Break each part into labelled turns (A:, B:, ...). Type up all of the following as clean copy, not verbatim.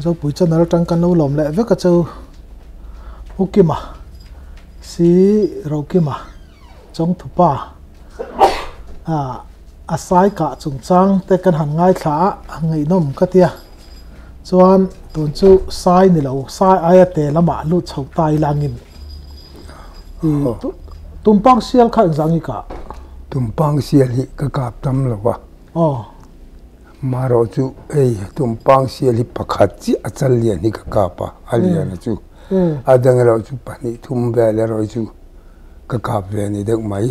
A: zo pui chan ar tang kan lo lom le veka chu hukima si rokima chong thupa asai ka chung chang te kan han ngai thla ngei nom ka tia chuan tun chu sai ni lo sai aya te lama lu chho tai langin tumpang sial kha zangi ka
B: tumpang sial hi ka kap tam lawa maro chu tumpang sial hi pakhat chi achal lian hi ka kapa alian chu adang ro chu pani thum vele ro chu ka kap ve ni dek mai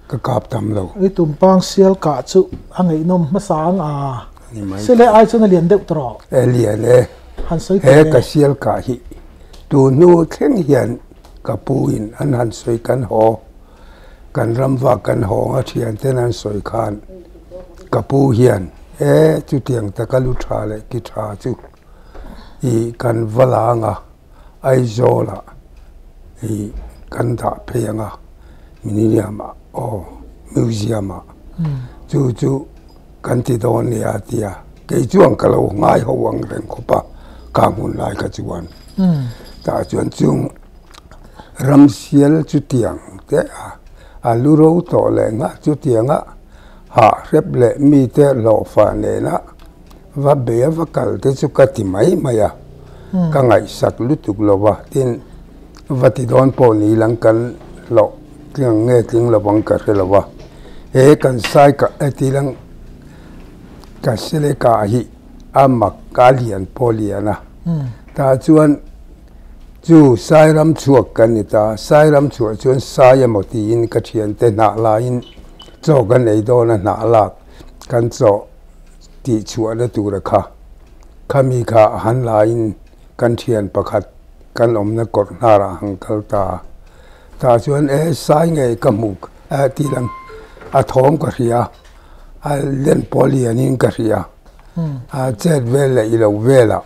B: ka kap tam lo
A: tumpang sial ka chu angei nom ma sang sele ai chu na lian deuh tro
B: lian
A: han soi
B: ka sial ka hi tu nu thleng hian ka puin an han soi kan ho kan ramwa kan ho a thian ten an soi khan ka pu hian chu tiang ta ka lu tha le ki tha chu kan walanga ai zola kan da pheyanga miniyama museum chu kan ti don ni atia ke chuang ka lo ngai ho wang ren ko pa ka mun lai ka chuan ta chuan chung ram sial chu tiang te lu ro to le nga chu tianga ha rep le mi te lo fa ne na va be va kal te chu ka ti mai maya ka ngai sak lu tuk lo wa tin va ti don po ni lang kan lo tiang nge ting lo bang ka re lo wa kan sai ka ti lang ka sele ka hi amak ka lian poliana ta chuan chu sai ram chuak kan ni ta sai ram chuak chuan sai mo ti in ka thian te na la in cho kan nei do na la kan cho ti chuan na tu ra kha khami kha han la in kan thian pakhat kan om na kor na ra hang kal ta chuan sai nge ka muk ti lang a thom ka ria len polianin ka ria chet vela ilo vela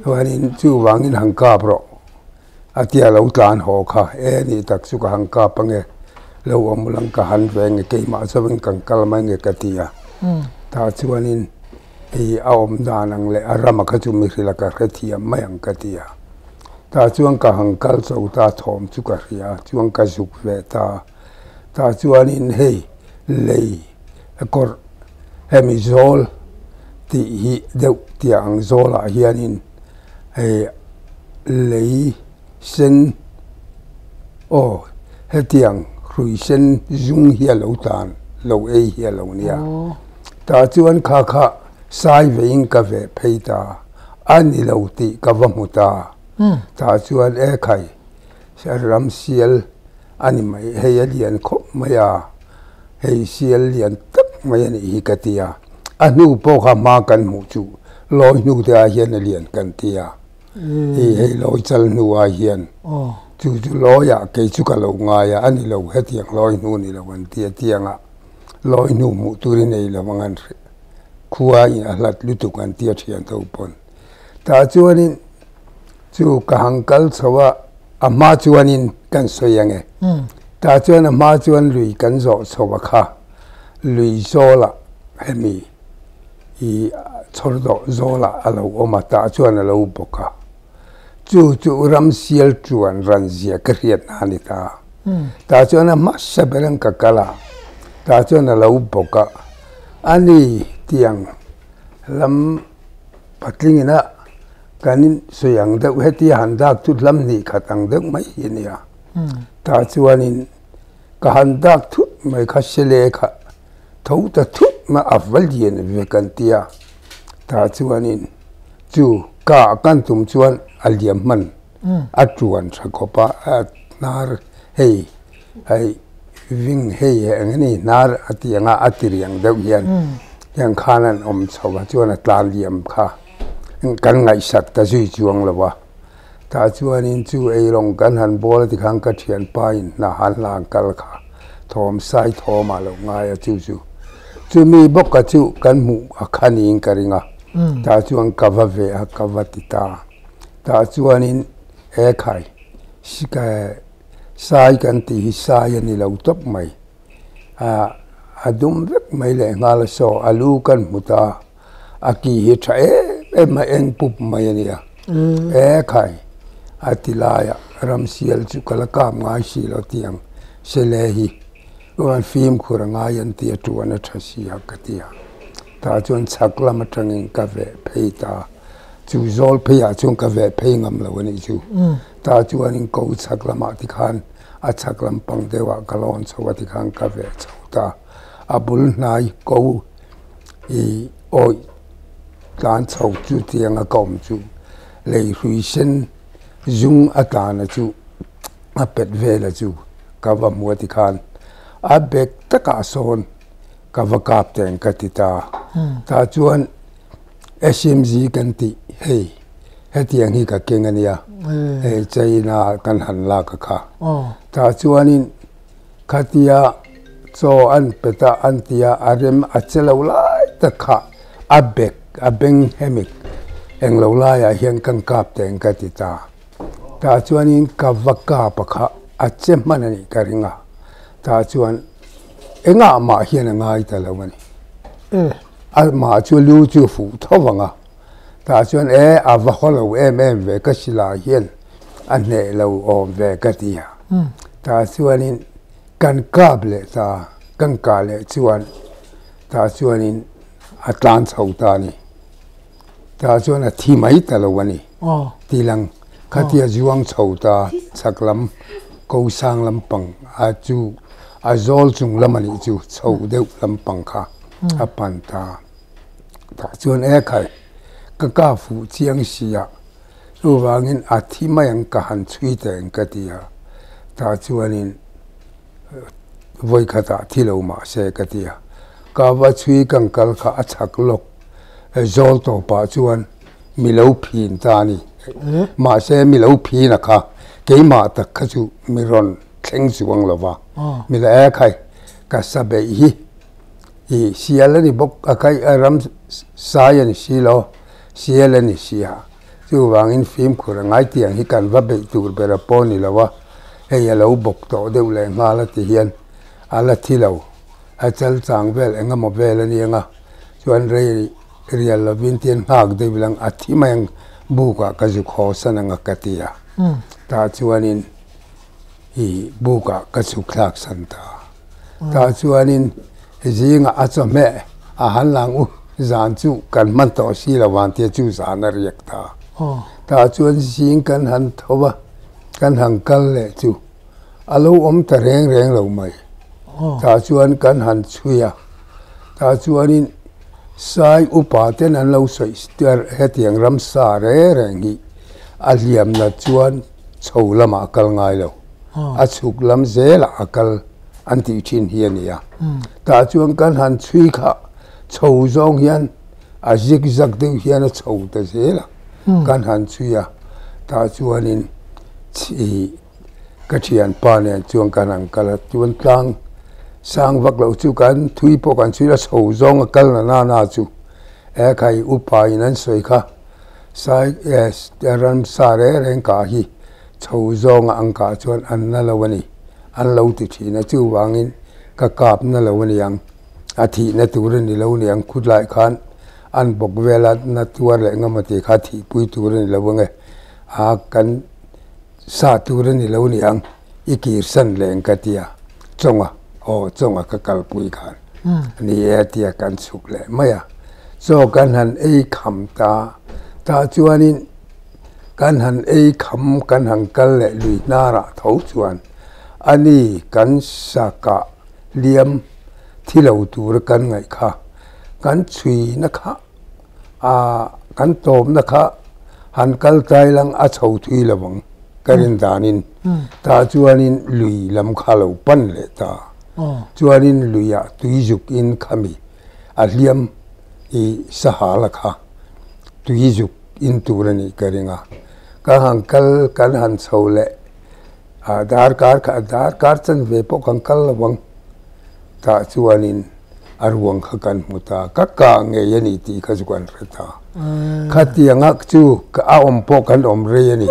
B: wanin chu wangin hang ka pro atia lo tlan ho kha ni tak su ka hang ka pange lo om lang ka han veng ke ma sawin kan kal mai nge ka tia ta chuanin a om danang le arama kha chu mi rila ka khethia mai ang ka tia ta chuang ka hang kal so ta thom chu ka ria chuang ka zuk ve ta chuanin lei akor hemizol ti hi deuh tiang zola hianin lei sen hetiang hrui sen zung hi lo tan lo hi lo nia ta chuan kha sai vein ka ve pheita ani lo ti ka vamuta ta chuan khai saram sial ani mai lian kho maya sial lian tak mai ani hi ka tia anu po kha ma kan mu chu loi nu te a hian lian kan tia loi chal nu a hian chu lo ya ke chu ka lo nga ya ani lo hetiang loi nu ni lo an tianga loi nu mu turi nei lo mangan khuwa in a hlat lu tu kan tia thian to pon ta chuanin chu ka hangkal chawa ama chuanin kan soyange ta chuan ama chuan lui kan zo chawa kha lui zola hemi chordo zola alo oma ta chuan alo boka chu ram sial chuan ran zia ka riat ani ta chuan ma saberang ka kala ta chuan alo boka ani tiang lam patlingina kanin soyang deuh heti handak tu lam ni khatang deuh mai hinia ta chuanin ka handak thu mai kha sele kha tho ta thu ma afwal yen ve kan tia ta chuanin chu ka kan tum chuan aliam man atuan thakopa nar hei ving angani nar atianga atiriang deuh hian yang khanan om chawa chuan atlan liam kha kan ngai sak ta zui chuang lawa ta chuanin chu eilong kan han bol ti khang ka thian pain na han lang kal kha thom sai thoma lo ngai chu mi bok ka chu kan mu akhani in karinga ta chuang ka va ve a ka va ti ta chuanin khai sika sai kan ti sai ni lo top mai adum vek mai le ngal so alu kan muta aki hi tha em mà em bụp mày nè khai atilaya ram sial chu kala kam ngai si lo tiang selehi wan phim khura ngai an tia tu an thasi akatia ta chon chakla matangin ka ve pheita chu zol phia chung ka ve phei ngam lo ni chu ta chuan in ko chakla ma ti khan a chaklam pang dewa kalon chawati khan ka ve chauta abul nai ko i oi tlan chau chu tiang a kom chu lei hui sen zung atana chu a pet vela chu kava muati khan a bek taka son kava kap teng katita ta chuan SMG kan ti hei hetiang hi ka kengania hei China kan han la ka kha ta chuanin khatia cho an peta an tia arem achelo lai ta kha a bek a beng hemik eng lo lai a hian kan kap teng katita ta chuanin kavaka pakha achem manani karinga ta chuan enga ma hian ngai ta lawani a ma chu lu chu fu thawanga ta chuan a va holo em ve ka sila hian an ne lo om ve ka tia ta chuanin kan kable ta kan ka le chuan ta chuanin atlan chauta ni ta chuan a thi mai ta lawani tilang khatia juang chauta chaklam ko sang lampang a chu a zol chung lamani chu chau deuh lampang kha a panta ta chuan khai ka fu chiang sia ruwangin a thi mayang ka han chui teng ka tia ta chuanin voi khata thilo ma se ka tia ka wa chui kang kal kha a chak lok zol to pa chuan milo phin ta ni ma se milo phi na kha ke ma ta kha chu miron thleng chuang lova mila khai ka sabe hi sialani bok akai aram sayan silo sialani sia chu wangin film khura ngai tiang hi kan va be tur bera poni lawa he yalo bok to deu le ngala ti hian ala thilo a chal chang vel enga mo vel ani nga chuan re real lovin tian hak de bilang athi mayang buka ka ju kho sananga katia ta chuanin hi buka ka chu khlak santa ta chuanin zinga achome a hanlang u zan chu kan man to si lawan te chu zan riak ta ta chuan sing kan han thowa kan hang kal le chu alo om ta reng lo mai ta chuan kan han chuya ta chuanin sai upa ten an lo soi stiar hetiang ram sa re rengi aliam na chuan choulama akal ngai lo a chuk lam zela akal anti chin hiania ta chuan kan han chui kha chou zong hian a zigzag deuh hian a chou ta zela kan han chuya ta chuanin chi ka thian pa ne chuan kan ang kala chuan tlang sang vak lo chu kan thui po kan chui la chou zong akal na chu khai upa in an soi kha sai ram sa re reng ka hi chou zong ang ka chuan an na lawani an lo ti thina chu wangin ka kap na lawani yang a thi na tur ni lo ni ang khut lai khan an bok vela na tuar le ngamati kha thi pui tur ni lawange a kan sa tur ni lo ni ang ikir san leng ka tia chonga ka kal pui khan ni tia kan suk le maya so kan han kham ta chuanin kan han kham kan hang kal le lui nara tho chuan ani kan saka liam thilo tur kan ngai kha kan chui na kha kan tom na kha han kal tai lang a chho thui lawang karin danin ta chuanin lui lam kha lo pan le ta chuanin luya tuizuk in khami a liam i sahala kha tuizuk in turani karinga ka hankal kan han chole dar kar chan ve po kankal lawang ta chuanin arwang kha kan muta ka nge yani ti kha chuan reta khatianga chu ka om po kan om re yani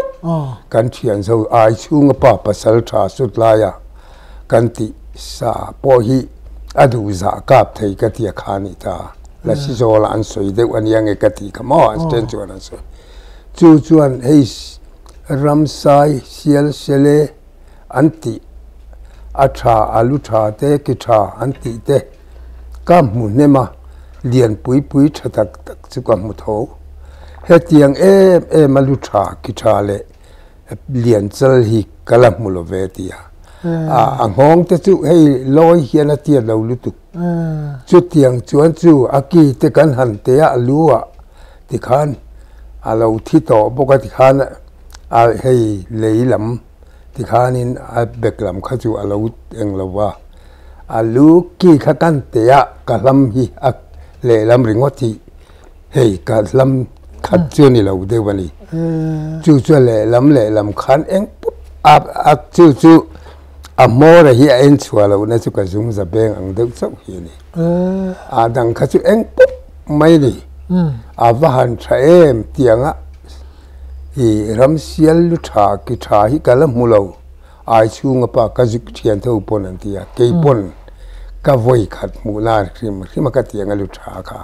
B: kan thian so ai chunga pa pasal tha sutlaya kan ti sa po hi adu za kap thei ka tia khani ta la si zo la an soi de an yang e kati kamo an ten chuan an soi chu chuan hei ram sai sial sele anti atha alu tha te ki tha anti te kam mu nema lian pui pui thatak tak chu kam mu tho he tiang malu tha ki tha le lian chal hi kalam mu lo ve tia a ngong te chu hei loi hian a tia lo lu tu chu tiang chuan chu aki te kan han te a luwa ti khan a lo thi to boka ti khan a hei leilam ti khanin a beklam kha chu a lo eng lo wa a lu ki kha kan te a ka lam hi a le lam ringoti hei ka lam khat chu ni lo de wani chu chu le lam khan eng pup a chu amora hi en chwala na chu ka zum za beng ang de chau hi ni a dang kha chu eng pup mai ni a va han tha em tianga hi ram sial lu tha ki tha hi kala mulo ai chu nga pa ka zik thian tho pon an tia ke pon ka voi khat mu na rim ka tianga lu tha kha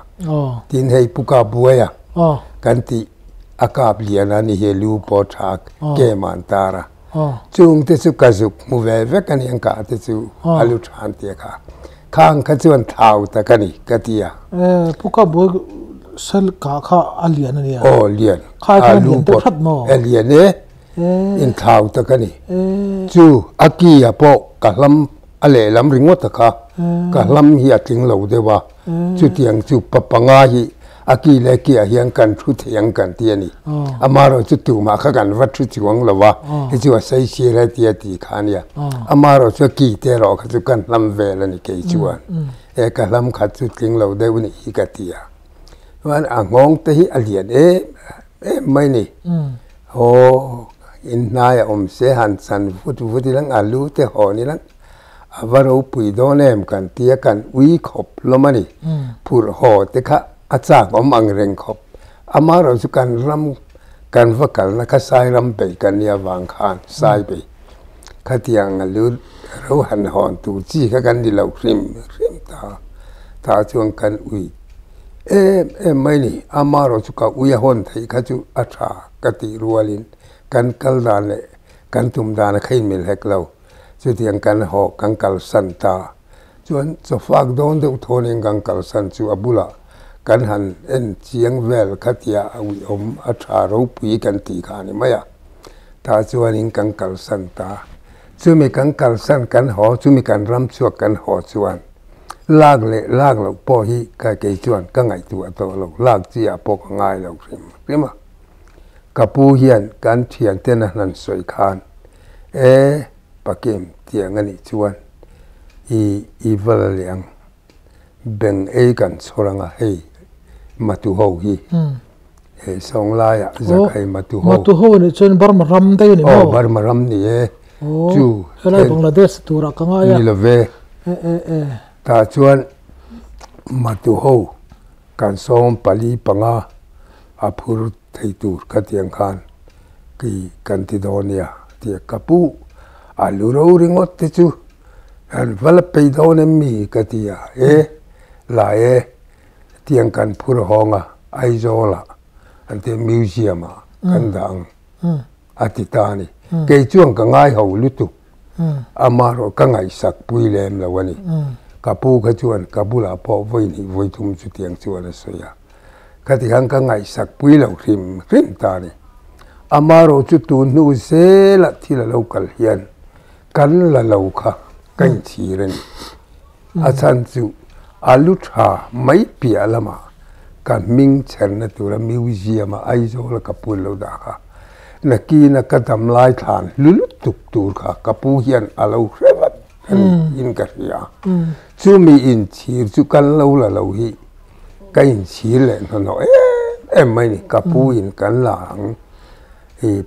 B: tin hei puka buaya kan ti akap liana ni he lu po tha ke man tara chung te chu ka zuk mu ve ve kan yang ka te chu alu than te kha khang kha chuan thau ta kani ka tia
A: puka bu sel ka kha alian ni
B: lian
A: kha alu po that mo
B: alien ne in thau ta kani chu aki ya po ka lam ale lam ringot ta kha ka lam hi ating lo de wa chu tiang chu papanga hi aki le ki a hiang kan thu thiang kan tiani amaro chu tu ma kha kan wat thu chiwang lawa hi chu sai si ra tia ti khania amaro chu ki te ro kha chu kan lam ve la ni ke chuan e ka lam kha chu ting lo de ni hi ka tia wan angong te hi alian mai ni in nai om se han san futi lang alu te ho ni lang avaro pui donem kan tia kan ui khop lo mani pur ho te kha achak om ang reng khop amaro chu kan ram kan vakal na ka sai ram pe kan ya wang khan sai pe khatiang alu ro han hon tu chi ka kan di lo rim ta chuang kan ui mai ni amaro chu ka ui hon thai kha chu atha ka ti rualin kan kal dan le kan tum dan khain mil hek lo chu tiang kan ho kan kal san ta chuan cho fak don de thoning kan kal san chu abula kan han en chiang vel khatia awi om atha ro pui kan ti khani maya ta chuan in kan kal san ta chu mi kan kal san kan ho chu mi kan ram chuak kan ho chuan lag lo po hi ka ke chuan ka ngai tu to lo lag chi a po ka ngai lo rima kapu hian kan thian ten nan soi khan pakim tiang ani chuan i val liang beng kan choranga hei matu ho hi song la ya zakai matu
A: ho ni chen barmaram dai ni mo
B: barmaram ni chu
A: helai Bangladesh tura ka nga ya
B: ni love ta chuan matu ho kan som pali panga aphur thei tur ka tiang khan ki kan ti donia ti kapu alu ro ringot te chu an vala pe donem mi ka tia la tiang kan phur honga aizola ante museum kan dang atitani ke chuang ka ngai ho lutu amaro ka ngai sak pui lem lawani kapu ka chuan kabula po voi ni voi thum chu tiang chuan soya kati hang ka ngai sak pui lo rim tani amaro chu tu nu se la thila local hian kan la lo kha kan chiren achan chu alu tha mai pi alama kan ming cherna tura museum aizola kapul lo da kha nakina kadam lai than lulu tuk tur kha kapu hian alo revat in ka ria chu mi in chir chu kan lo la lo hi kain chir le no mai ni kapu in kan lang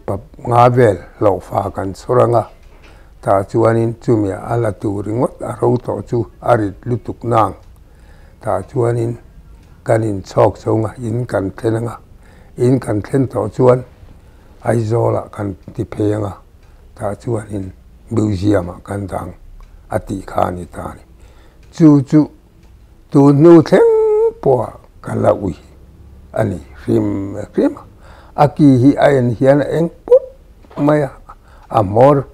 B: pap nga vel lo fa kan suranga ta chuanin chumia ala turingot aro to chu arit lutuk nang ta chuanin kanin chok chonga in kan thlen to chuan aizola kan ti phenga ta chuanin museum kan dang ati khani tani chu tu nu thleng po kalawi ani rim aki hi ayan hian eng pop maya amor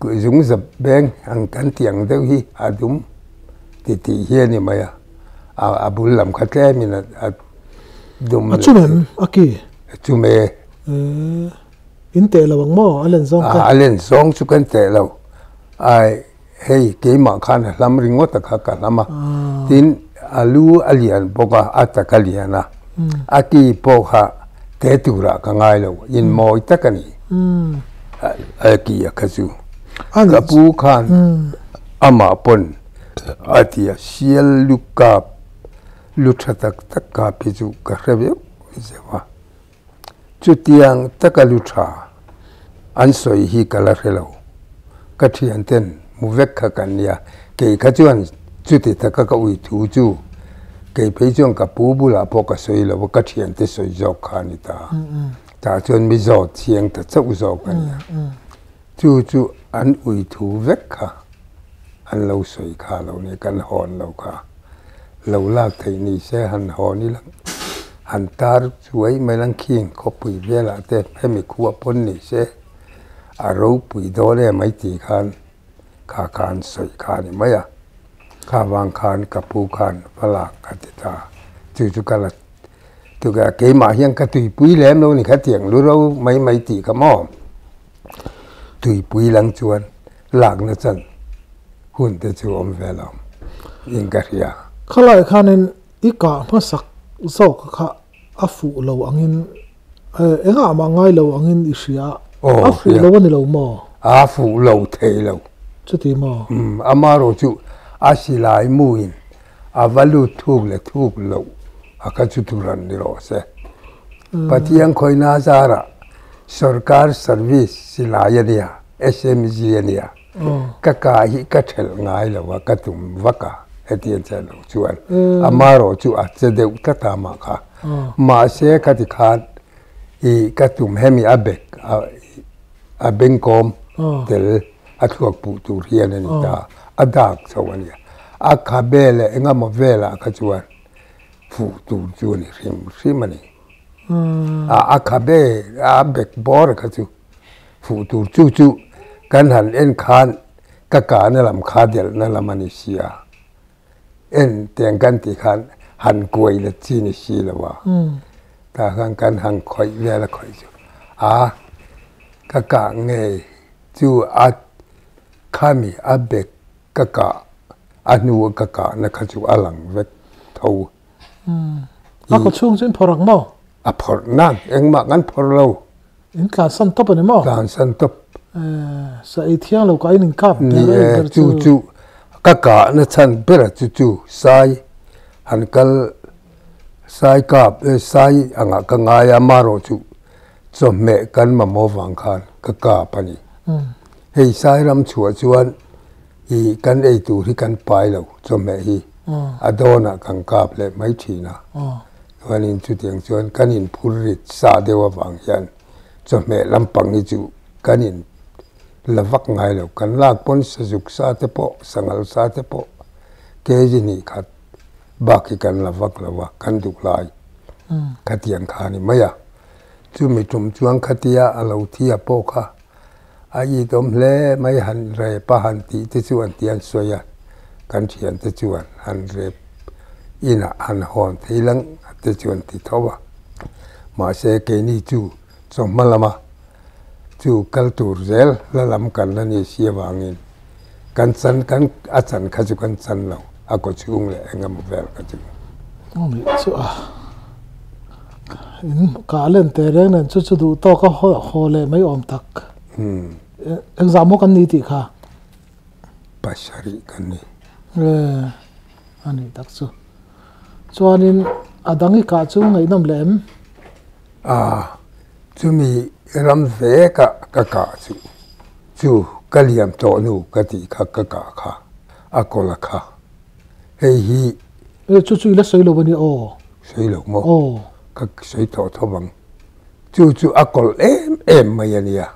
B: ku zung zap beng ang kan tiang deuh hi adum ti hian ni maya abul lam khatle min dum
A: achumem aki
B: chume
A: in te lawang mo alen zong ka
B: alen zong chu kan te lo ai hei ke ma khan lam ringot ka ka lama tin alu alian boka atakaliana aki poha te tura ka ngai lo in moi takani aki akazu kapu khan ama pon atia sial luka luchatak takka pizu ka rebe zewa chutiang takalucha ansoi hi kala relo kathian ten muvek kha kania ke khachuan chuti taka ka ui thu chu ke peijong ka pu bula po ka soi lo ka thian te soi jok khani ta chon mi zo thiang ta chau zo kania chu an ui thu vek kha an lo soi kha lo ne kan hon lo kha lo lak thei ni se han hon ni lang han tar chuai mai lang khing kho pui vela te phemi khuwa pon ni se aro pui do le mai ti khan kha khan soi kha ni maya kha wang khan kapu khan pala katita chu kala tu ga ke ma hiang ka tui pui lem lo ni kha tiang lu ro mai ti ka mo tui pui lang chuan lak na chan hun te chu om velam in ka ria
A: khalai khanin ika masak zok kha afu lo angin enga ma ngai lo angin isia afu lo ni lo mo
B: afu lo thei lo
A: chuti mo
B: amaro chu asilai muin avalu thuk lo akachu turan ni ro se patiang khoina zara sarkar service silaya dia smg ania kaka hi ka thel ngai lo ka tum waka etian chalo chuan amaro chu a chede utata ma kha ma se ka ti khat I ka tum hemi abek a benkom tel athuak pu tur hian ani ta adak chawani a khabele enga mo vela ka chuan fu tur chuan rimani a khabe a bek bor ka chu fu tur chu kan han en khan ka ka na lam kha del na lamani sia en teng kan ti khan han koi la chi ni si lawa ta kan hang khoi ve la khoi chu ka nge chu a khami a bek ka anu ka na kha chu alang vek tho
A: a ko chung chen phorang mo
B: a phor nan eng ma kan phor lo
A: in ka san top ani mo
B: kan san top
A: sa I thiang lo ka in kap
B: ni chu ka na chan bera chu sai han kal sai kap sai anga ka nga ya maro chu so me kan ma mo wang khan ka pani hei sai ram chua chuan I kan ei tu hi kan pai lo so me hi adona kan kap le mai thina wanin chu tiang chuan kan in phurit sa dewa wang hian so me lampang hi chu kan in lavak ngai lo kan lak pon sajuk sa te po sangal sa te po ke ji ni khat baki kan lavak lawa kan duk lai khatian khani maya chu mi tum chuang khatia alo thia po kha ai dom le mai han re pa han ti te chuan tian soya kan thian te chuan han re ina han hon theilang te chuan ti thowa ma se ke ni chu chommalama chu kaltur zel la lam kan la ni sia wangin kan achan kha chu kan chan lo a ko chung le engam vel ka chu
A: mi chu in ka len te reng nen chu du to ka ho le mai om tak exam kan ni ti kha
B: pasari kan ni
A: ani tak chu chuanin adangi ka chu ngai nam lem
B: chu mi ram ve ka chu kaliam to nu ka ti kha kha akola kha hei hi
A: chu ila soi lo bani
B: soi lo mo ka soi to bang chu akol em mai ania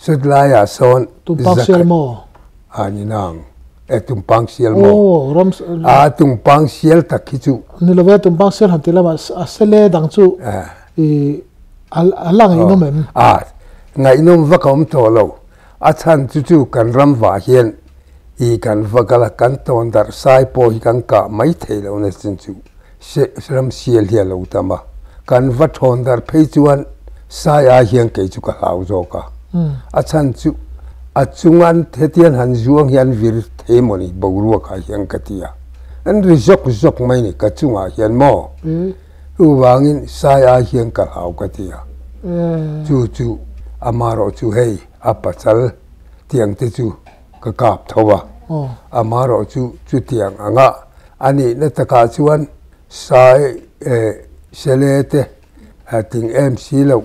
B: sudla ya son
A: tu pak sel mo
B: ani nang tung pang sial mo
A: oh ram
B: tung pang sial takhi chu
A: ni lo ve tum pang sel han tilama asele dang chu i alang ino mem
B: ngai nom va kom to lo a chan chu kan ram wa hian i kan vakala kan ton dar sai po hi kan ka mai thei lo na chin chu se ram sial hi lo tama kan va thon dar phei chuan sai a hian ke chu ka hau zo ka a chan chu a chungan thetian han zuang hian vir themoni boruwa ka hian ka tia an ri zok mai ni ka chunga hian mo u wangin sai a hian ka hau ka tia chu amaro chu hei apachal tiang te chu ka kap thowa amaro chu tiang anga ani na taka chuan sai selete ting MC lo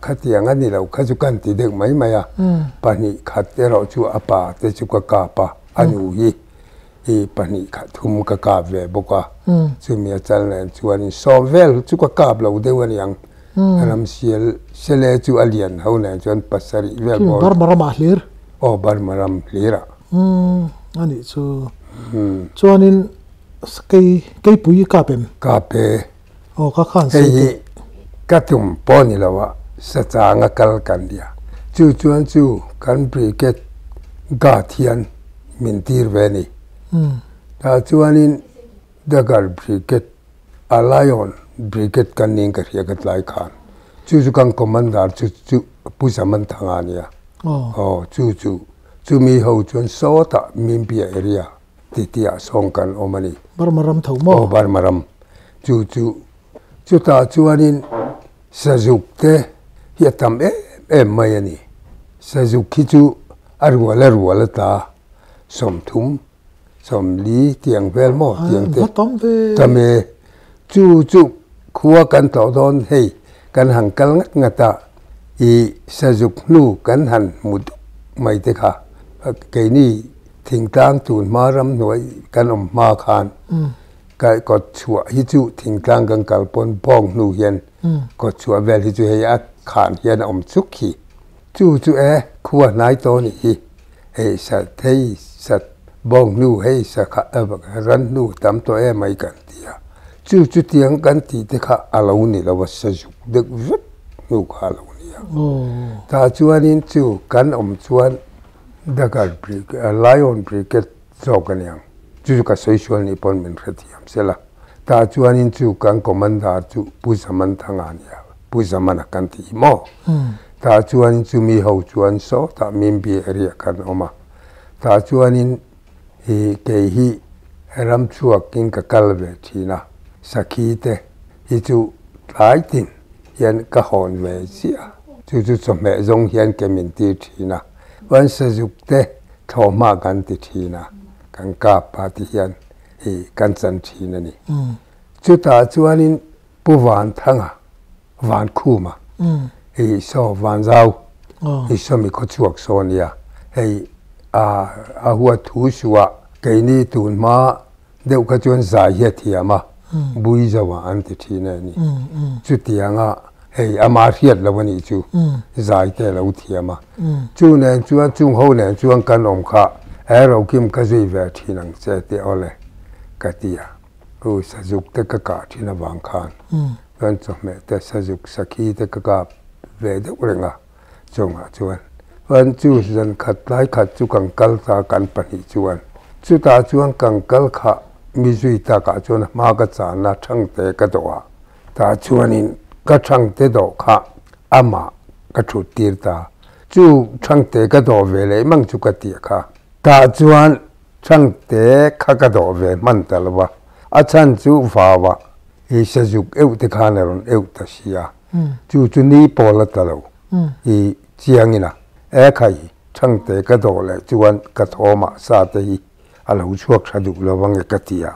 B: khatiang ani lo khachu kan ti dek mai maya pani khatte ro chu apa te chu ka kapa anu hi pani khathum ka ka ve boka chu mi chal nen chuan sovel chu ka kap lo de wan yang ram sial sele chu alian ho na chuan pasari vel bo
A: bar maram ahlir
B: bar maram lira
A: ani chu chuanin kei pui ka pe ka khan se
B: katum poni lawa sa changa kal kan dia chuan chu kan briket ga thian min tir ve ni ta chuanin dagar briket alion briket kan ning ka ria kat lai khan chu kan commander chu pusaman thanga nia chu mi ho chuan so ta min pia area titia song kan omani
A: barmaram thomo
B: barmaram chu ta chuanin sajuk te hiatam mai ani sajuk khi chu arwala ta somthum somli tiang vel mo tiang te tame chu khuwa kan to don hei kan hangkal ngata i sajuk nu kan han mut mai te kha ke ni thingtang tun maram noi kan ma khan kai ko chua hi chu thingtang kan kalpon bong nu hian ko chua vel hi chu hei a khan hian chuk khi chu khuwa nai to ni hi hei sa thei sat bong nu hei sa kha ran nu tam to mai kan tia chu tiang kan ti te kha alo ni lo sa ju dek vut nu kha lo ni ta chuanin chu kan chuan dagar brick lion bricket zoganiang chu ka social ni pon min retiam sela ta chuanin chu kan commander chu pusaman thanga nia pusaman kan ti mo ta chuanin chu mi ho chuan so ta min bi area kan oma ta chuanin ke hi ram chuak kin ka kalve thina sakhi te hi chu lai tin hian ka hon ve sia chu chome zong hian ke min ti thina wan sa juk te thoma kan ti thina kan ka pa ti hian kan chan thina ni chu ta chuanin puwan thanga van khuma so van zau so mi ko chuak so nia hei a huwa thu suwa ke ni tun ma deu ka chuan za hi thiama bui zawa an ti thina ni chu tianga hei ama riat lawani chu zai te lo thiama chu ne chuan chung ho ne chuan kan om kha ero kim ka zui ve thinang che te ole katia sajuk te ka thina wang khan kan chome te sajuk sakhi te ka ve de urenga chonga chuan wan chu zan khat lai khat chu kang kal ta kan pani chuan chu ta chuan kang kal kha mi zui ta ka chuan ma ka cha na thang te ka dowa ta chuanin ka thang te do kha ama ka thu tir ta chu thang te ka do ve le mang chu ka ti kha ta chuan thang te kha ka do ve man talwa a chan chu vawa sajuk eu te khaneron eu ta sia chu ni pola talo chiangina khai thang te ka do le chuan ka thoma sa te hi alo chuak thadu lawang ka tia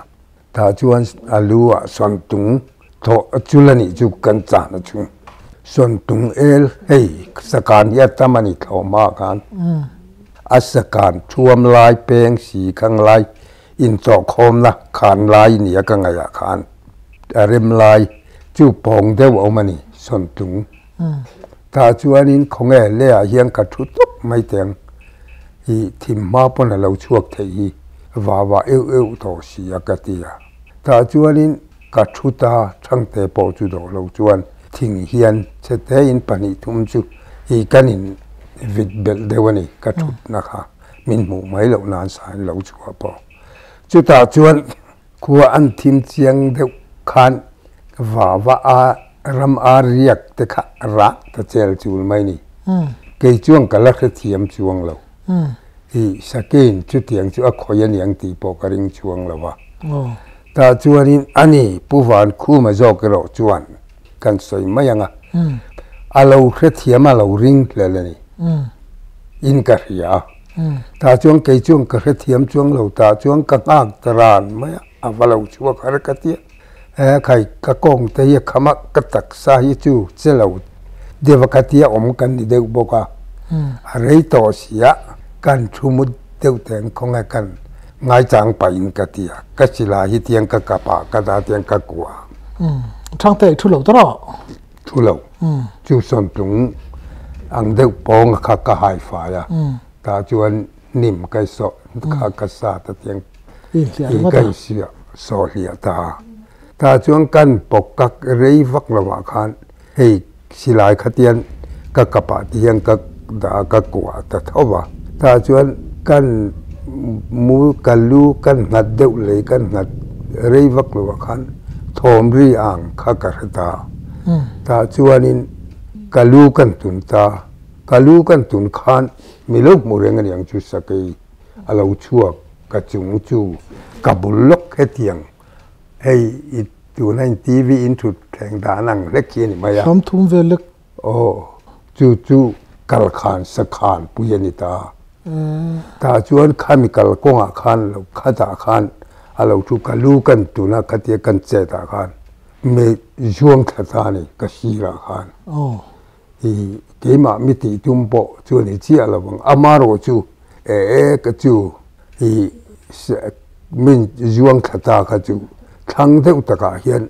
B: ta chuan alua son tung tho chulani chu kan cha na chu son tung el hei sakan ya tamani thoma kan asakan thuam lai peng si khang lai in cho khom na khan lai ni ka ngaya khan rem lai chu pong deu omani son tung ta chuanin khonge le a hiang ka thu tup mai teng hi thim ma pon lo chuak thei hi ว่าเอวต่อเสียกติยาแต่จวนนี้กัดชุตาทั้งแต่ปอจุดเราจวนทิ้งเฮียนเสด็จอินปนิทุมจุอีกันอินวิดเบลเดวันนี้กัดชุดนะคะมินหมู่ไม่เหล่านานสายเราชัวปอจุตาจวนขัวอันทิมเจียงเดวขานว่าอารำอาเรียกแต่ขะระตะเจลจูลไม่นี่เกยจวงกัลักเทียมจวงเราอีสกินจุดเทียงจุอคอยนยังตีปอกริงจวงเราวะแต่จวนนี้อันนี้ผู้วานคู่มาจอกเราจวนกันสวยไม่ยังอาเราเทียมอาเราริงเลยนี่อินกะเรียตาจวงเกยจวงกระเทียมจวงเราตาจวงกะกากตรานไม่ว่าเราชัวคาร์กเตียใครกะกงเตียขมักกะตักสาหิจูเจเราเดวกเตียอมกันเดวบอกว่าอะไรต่อเสียกันชุมุดเดวแตงของกันง่ายจังไปอินกะเตียกะศิลาหิเตียงกะกะปากะตาเตียงกะกัว
A: ทางเตะทุเลาตลอด
B: ทุเลาจูสนตุงอังเดวปองกะกะหายฝ่ายตาจวนนิ่มไก่สอขากษาตะเตียงอีไก่เสียสอเหียตาจวนกันปกกักเรยวักระวาคานให้ศิลายขเตียนกะกะปะเตียงกะดากะกัวตะเท่าว่าตาจวนกันมูกันลูกันงัดเดวเลยกันงัดเรยวักระวาคานทอมรีอ่างขากระตาตาจวนินกันลูกันตุนตากะลูกันตุนคานมีลูกมูเรงกันอย่างจุสกีเราชัวกะจุงจูกับบุลลกเทียงให้ดูในทีวีอินทุดแข่งดานังเล็กขี้นี่มาอย่าง
A: สมทุมเวลึก
B: โอ้จูกัลขานสักขานปุยนิตาตาจวนข้ามีกัลกงอาคานเราข้าตาคานเราจูกะลูกันตุนะคติกันเจตาคานมีช่วงทัศน์นี่กษีราคานเกมามิติตุมโปจูนี่เจียละวังอามาโรจูกจูมินช่วงทัศน์กจูทั้งเท่าตะกาเฮียน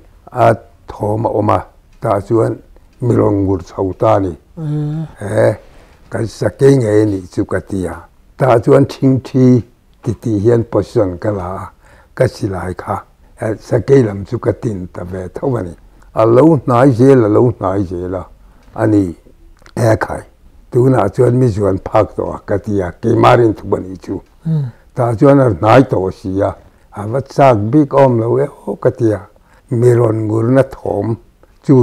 B: ทอมาออกมาตาจวนมิลงกุศลตานี่กันสักเงยนี่จุกติยาตาจวนทิ้งทีติเฮียนปอสันกลาก็สิลายค่ะสักเกลมจุกตินตะเวทเท่านี้เราหนายเจละเราหนายเจละอันนี้ใครตัวน่าจวนมีจวนพักตัวกติยาเกมารินทุบันอีจูตาจวนนายตัวเสียวัดสักบิ๊กอมเราโอ้กติยามีรอนกุรนัทอมจู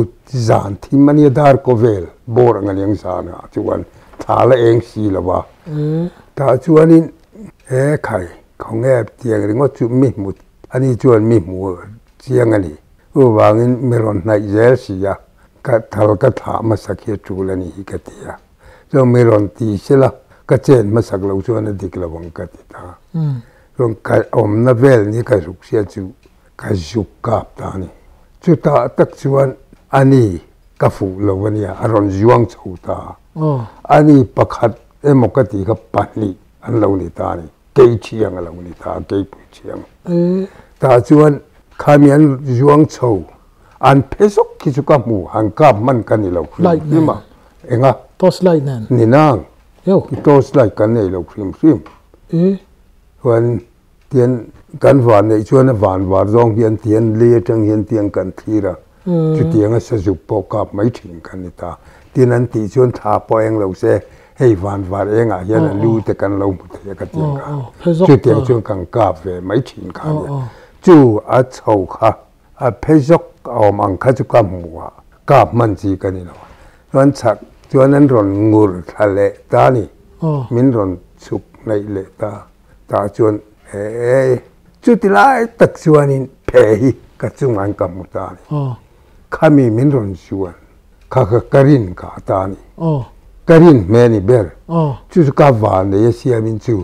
B: จานที่มันยดาร์โคเวลโบราณยังสานะจวนทาละเองสีละวะตาจวนนี้ใครของเตียงเรื่องว่าจูมีหมุดอันนี้จวนมีหมูเจียงอันนี้วางนี้มีรอนในเจลสียก็ทลก็ถามมาสักเหตุจูลนี่กติยาจนมีรอนตีเสละก็เจนมาสักเราจวนดิกละวังกติตาจนก็อมนาเวลนี่ก็สุกเสียจูก็จุกกับตานี่จุดตาตักจวนอันนี้ก็ฟูเราวันนี้อารมณ์จวงชูตาอันนี้ประคัดมกติกับปันนี่อันเรานี่ตานี่เกยเชียงเรานี่ตาเกยปุเชียงตาจวนขามีอันจวงชูอันเพศกคิดกับหมู่หังกับมันกันนี่เรานี่มาเอง
A: โตสไลนั่น
B: นี่นางโตสไลกันนี่เราครีมวันเทียนกันหวานในช่วงหวานร้องเฮียนเทียนเลี้ยจังเฮียนเทียงกันทีละจุดเทียงสจุปกับไม่ถึงกันนี่ตาที่นั้นที่ช่วงทาปอยงเราเสียให้หวานเองเฮียนรู้แต่กันเราหมดเทียกันเทียงกันจุดเทียงช่วงกันกับเวไม่ถึงกันจู่อัดเฉาค่ะเพศกเอามังคัจกับหัวกับมันจีกันนี่เนาะวันสักจวนนั้นรอนงูทะเลตานี่มินรอนสุกในเลตาจวนจุดที่ไล่ตักชวนินเพย์กัจจุบันกับมุตานี่ข้ามีมินรอนชวนข้าก็กรินกับตานี่กรินแม่นี่เบลจุดกับวันเดียเสียมินจู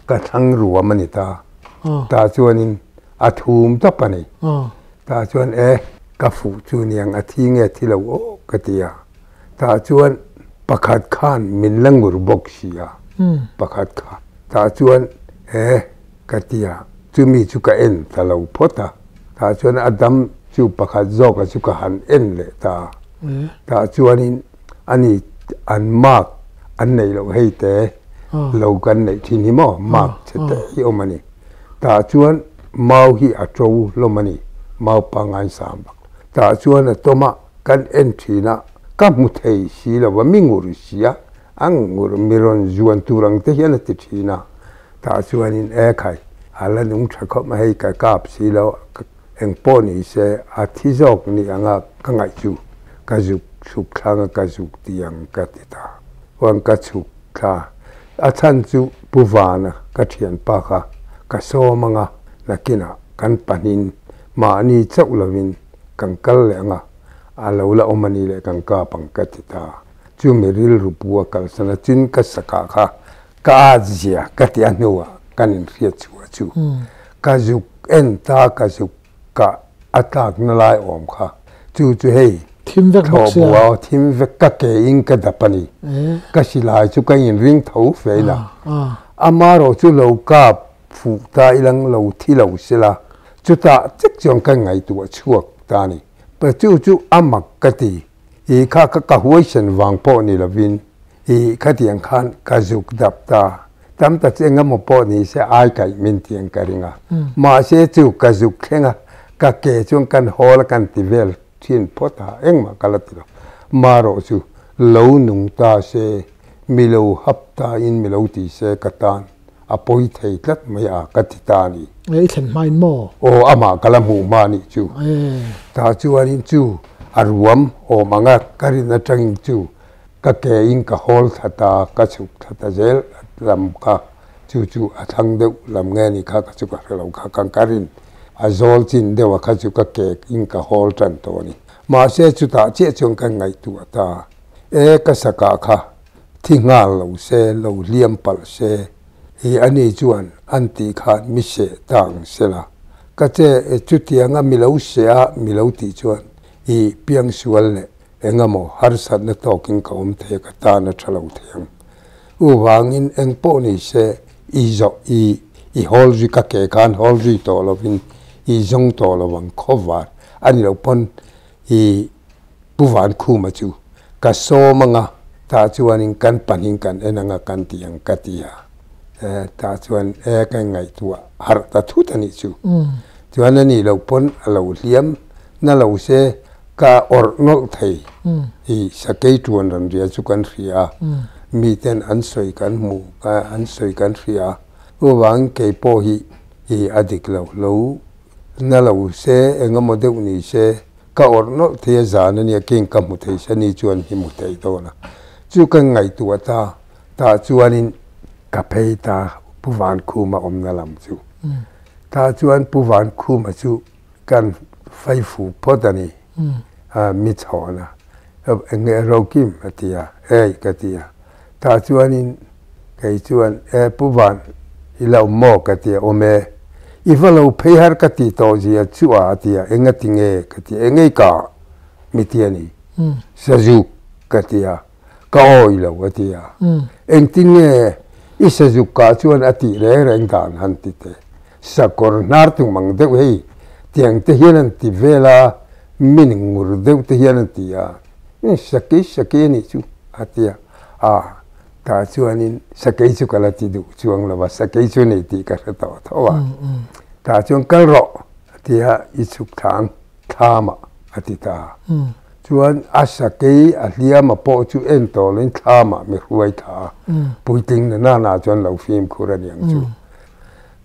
B: กับทั้งรัวมันนี่ตาชวนินอาทูมทับปนี่ตาชวนกับฟูจูเนียงอาทิเงที่เราโอ้กติยาตาชวนประคัดข้านมินลังกุรบกชียประคัดข้านตาชวนกติยาจูมีจุกเอ็นตาเราพอตาตาชวนอดัมจูประคัดโจกจุกหันเอ็นเลยตาชวนนี้อันนี้อันมากอันไหนเราให้แต่เรากันไหนที่นี่มากเฉยๆโอมันนี่ต ta chuan mau hi a trâu lomani mau pangai sam ta chuan toma kan entrina ka mu thei si lo wa mingur sia ang ngur miron juan turang te hian ti thina ta chuan in e khai ala nung thakho ma hei ka kap si lo eng poni se a thizok ni anga ka ngai chu ka juk suk thanga ka juk tiang ka ti ta wang ka chuk tha a chan chu puwana ka thian pa kha ka so manga nakina kan panin ma ni chau lovin kan kal lenga alo la omani le kan ka pangkatita chu meril rupua kal sana chin ka saka kha ka zia ka ti anua kan ria chu ka juk en ta ka juk ka atak na lai om kha chu hei
A: thim vek bok sia
B: wa thim vek ka ke in ka dapani ka silai chu ka in ring thau feila amaro chu lo ka phụ ta ilang lo thi lo sila chu ta chik chong ka ngai tu chuak ta ni pa chu amak ka ti i kha ka huai sen wang po ni lovin i kha tiang khan ka juk dap ta tam ta chenga mo po ni se ai kai min tiang ka ringa ma se chu ka juk khenga ka ke chung kan hol kan ti vel thin phota eng ma kalati lo maro chu lo nung ta se milo hapta in milo ti se katan apoi thei tlat maya katitani
A: ei thlen main mo
B: o ama kalam hu mani chu ta chu anin chu arwam o manga karina tang chu ka ke in ka hol thata ka chuk thata zel lam ka chu athang de lam nge ni kha ka chu ka lo kha kan karin azol chin de wa kha chu ka ke in ka hol tan to ni ma se chu ta che chung kan ngai tu ta e ka saka kha thingal lo se lo liam pal se hi ani chuan anti khan mi se tang sela ka che chutianga milo sia milo ti chuan hi piang sual le engamo har sat na talking ka the ka ta na thalo thiam u wangin eng po ni se i zo i hol ri ka ke kan hol ri to lovin i zong to lowang khovar ani lo pon i puwan khu ma chu ka so manga ta chuan in kan panin kan enanga kan tiang katia ta chuan e ka ngai tua har ta thu tani chu chuan ani lo pon alo liam na lo se ka or ngol thei hi sakei tuan ran ria chu kan ria mi ten an soi kan mu ka an soi kan ria u wang ke po hi adik lo na lo se engamo de ni se ka or no the za na ni king ka mu thei sa ni chuan hi mu thei to na chu kan ngai tua ta chuanin ka phei ta puwan khu ma om na lam chu ta chuan puwan khu ma chu kan fai fu podani mi chona nge rokim atia katia ta chuanin kai chuan puwan ilo mo katia ome ivalo phei har kati to zia chua atia engatinge katia engei ka mitiani saju katia ka oilo atia engtinge isajuka chuan ati re reng dan han ti te sakor nar tu mang de hei tiang te hian ti vela min ngur de te hian ti ya saki ni chu atia ta chuan in sakai chu kala ti du chuang lawa sakai chu nei ti ka ta thawa ta chuan kal ro tia i chuk thang thama atita chuan asakai ahlia ma po chu en to len thama mi huai tha puiting na chuan lo phim khuran yang chu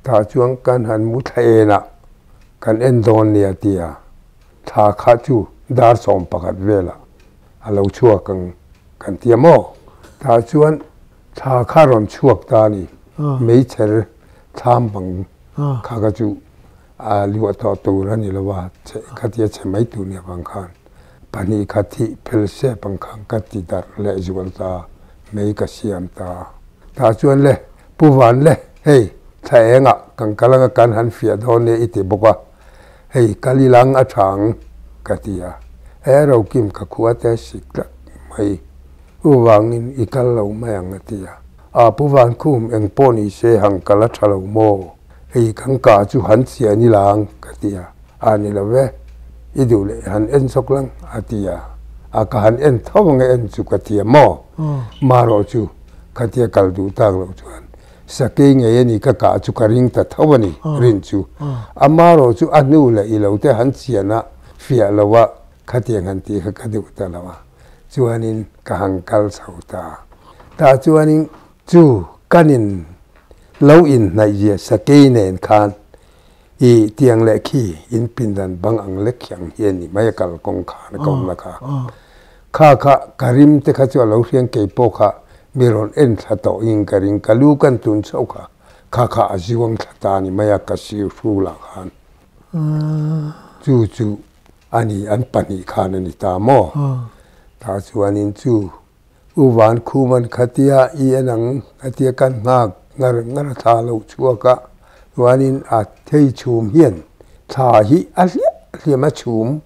B: ta chuan kan han mu thaena kan en don nia tia tha kha chu dar som pakhat vela alo chua kan tiamo ta chuan tha kha ron chuak ta ni mei cher tham bang kha ga chu liwa to tu ran ni lawa che khatia che mai tu ni bang khan pani khati phelse pangkhang kati dar le jual ta mei ka siam ta chuan le puwan le hei thaenga kangkalanga kan han fia don ne iti boka hei kalilang athang katia ero kim ka khuate sikla mai uwangin ikal lo mayang atia puwan khum eng poni se hang kala thalo mo hei kangka chu han sia ni lang katia ani lawe idule han en soklang atia ka han en thawng en chu katia mo maro chu katia kaldu tak lo chuan sake nge ni ka chu ka ring ta thawani rin chu amaro chu anu la I lo te han chiana fia lawa khatiang han ti ka du ta lawa chuanin ka hangkal sauta ta chuanin chu kanin lo in na ye sake nen khan I tiang le khi in pindan bang ang le khyang hian ni mai kal kong khan kom la kha karim te kha chu lo hian ke po kha miron en thato in karing kalu kan tun chau kha ajiwang thata ni maya ka si ru la khan chu ani an pani khan ani ta mo ta chuanin chu uwan khuman khatia I anang atia kan ngar tha lo chuaka chuanin a thei chum hian tha hi a hliama chum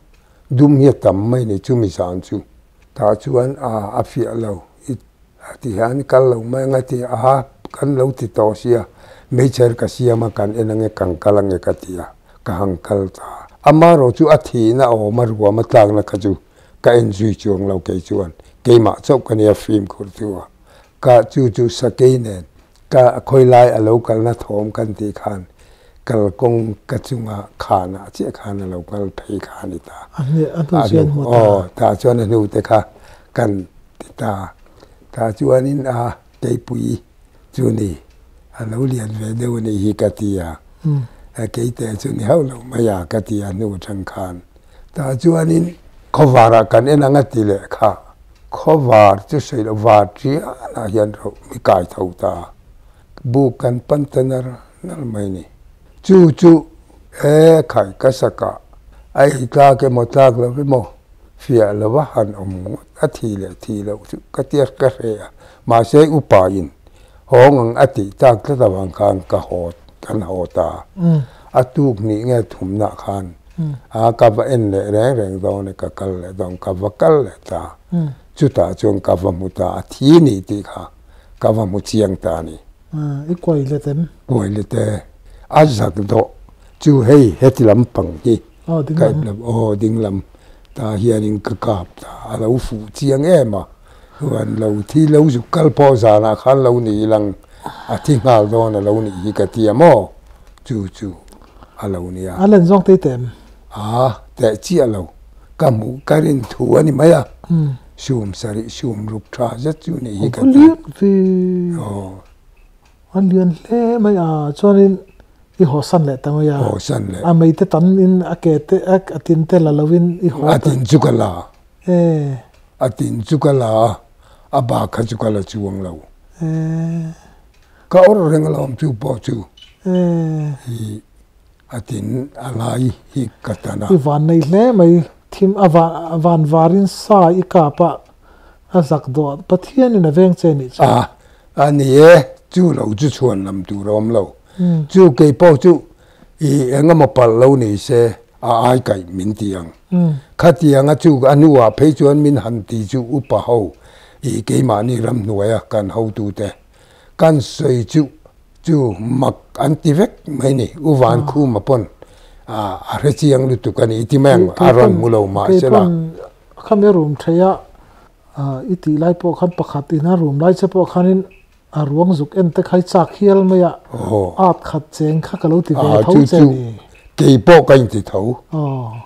B: dum hi tam mai ni chu mi san chu ta chuan a fia lo ti han kal lo mai ngati a kan lo ti to sia mecher ka sia ma kan enange kangkalange katia ka hangkal ta amaro chu athi na o marwa ma tlang na khaju ka enjui chuang lo ke chuan ke ma chop kan ya film khur tuwa ka chu sakei nen ka khoilai a lo kal na thom kan ti khan kal kong ka chunga khana che khana lo kal thei khani ta ta chuan nu te kha kan ti ta chuanin a keipui chuni a lo lian ve deu ni hi katia a keite chuni haulo maya katia nu thang khan ta chuanin khowara kan enanga ti le kha khowar chu sei lo wa tri na hian ro mi kai thau ta bu kan pantanar nal mai ni chu e khai ka saka ai ta ke mo tak lo mo fia lo wa han a thi le chu ka tiar ka re ma se upain hong ati tak ta wang khan ka hot kan hota atuk ni nge thum na khan a ka va en le reng do ne ka kal le dong ka va kal le ta chu ta chung ka va mu ta thi ni ti kha ka va mu chiang ta ni
A: I koi le
B: te a zak do chu hei hetilam pang ki ding lam ta hianin ka kap ta lo fu chiang ema wan lo thi lo zu kal po za na khan lo ni lang a thi ngal do na lo ni hi ka ti mo chu a lo ni a
A: alen zong te tem
B: te chi a lo ka mu karin thu ani maya shum sari shum rup tha za chu ni hi ka ti
A: an lian le mai chuanin I hosan le ta ya
B: hosan le
A: a mai te tan in a ke te atin te la lovin I ho
B: atin chukala atin chukala aba kha chukala chuang lo ka or reng lom chu po chu hi atin alai hi katana
A: I van nei le mai thim avan varin sa I ka pa azak do pathian in a veng che ni
B: ani e chu lo chu chuan lam tu rom lo chu ke po chu I engama pal lo ni se ai kai min tiang khatianga chu anuwa phe chuan min han ti chu upa ho I ke ma ni ram nuaya kan ho tu te kan sei chu mak antivek mai ni uwan khu ma pon a re chiang lu tu kan iti mang aron mulo ma sela
A: khame room thaya iti lai po khan pakhat ina room lai che po khanin a ruang zuk en te khai chak hial maya at khat cheng kha kalo ti ve thau che ni
B: ke po kain ti thau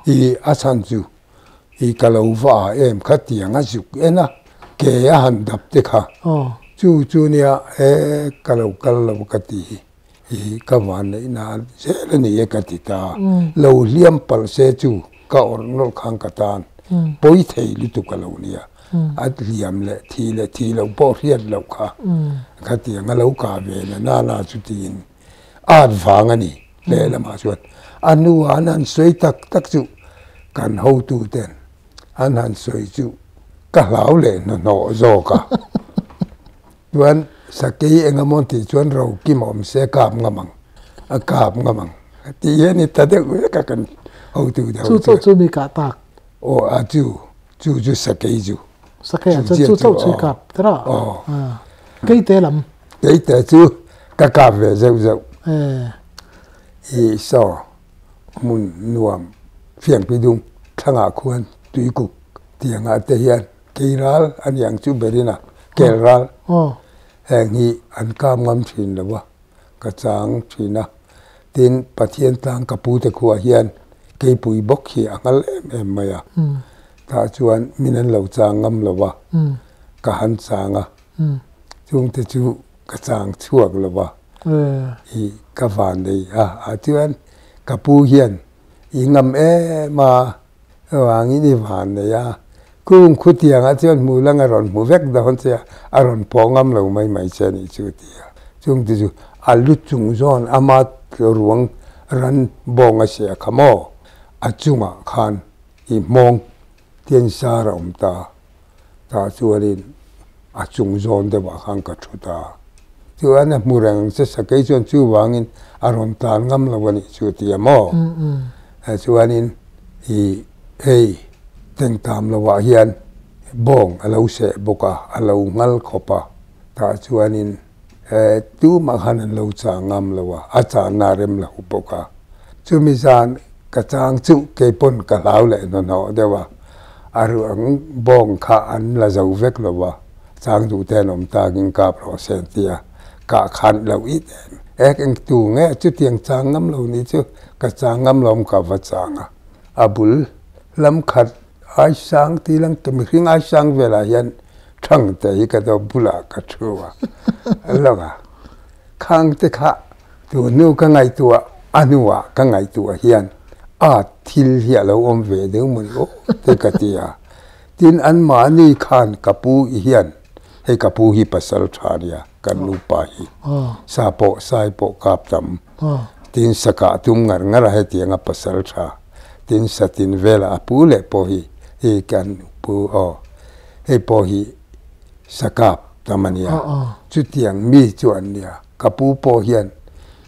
B: I asan chu I kalo wa em khatianga zuk ena ke a han dap te kha chu nia kalo kati I ka wan nei na se le ni e kati ta lo liam pal se chu ka or nol khang katan poi thei lu tu kalo nia at liam le thi lo po riat lo kha khati nga lo ka ve na chu tin at wang ani le la ma chuat anu anan soi tak chu kan ho tu ten anan soi chu ka lau le no zo ka tuan sakei engamon ti chuan ro ki mom se kap ngamang a kap ngamang ti ni ta de ka kan ho tu da
A: chu mi ka tak
B: a chu sakei chu
A: chu chu kap tra cái té lắm
B: cái té chu ka ka ve zeu I so mun nuam phiang pi dung thanga khuan tui ku tianga te hian keiral an yang chu berina kelral heng hi an kam ngam thin lawa ka chang thina tin pathian tlang kapu te khuwa hian ke pui bok hi angal em maya ta chuan minan lo chang ngam lawa ka han changa chung te chu ka chang chuak lawa i ka van dei a chuan kapu hian i ngam ma wangi ni van ne ya kung khutiang a chuan mu lang a ron mu vek da hon che a ron pongam lo mai chani chu tia chung ti chu alu chung zon ama ruang ran bong a sia khamo a chunga khan i mong tien sa ra ta chuanin a chung zon de wa khang ka thuta chuan a murang se sakai chuan chu wangin a ron tan ngam lo ni chu tia mo chuanin i hei teng tam lawa hian bong alo se boka alo ngal khopa ta chuanin tu ma hanan lo cha ngam lawa a cha na rem la boka chumi zan ka chang chu ke pon ka lau le no no dewa aru ang bong kha an la zo vek lawa chang du te nom ta ging ka pro sen tia ka khan lo i ek eng tu nge chu tiang chang ngam lo ni chu ka chang ngam lom ka va changa abul lam khat ai sang ti lang kem hring ai sang vela hian thang te ka do bula ka thuwa alaga khang te kha tu nu ka ngai tua anuwa ka ngai tua hian a thil hi lo om ve de mun o te ka tia tin an ma ni khan kapu i hian he kapu hi pasal thania kan nu pa hi sa po sai po kap tam tin saka tum ngar he tianga pasal tha tin satin vela apule po hi he kan pu he po hi sakap tamania chu tiang mi chuan nia kapu po hian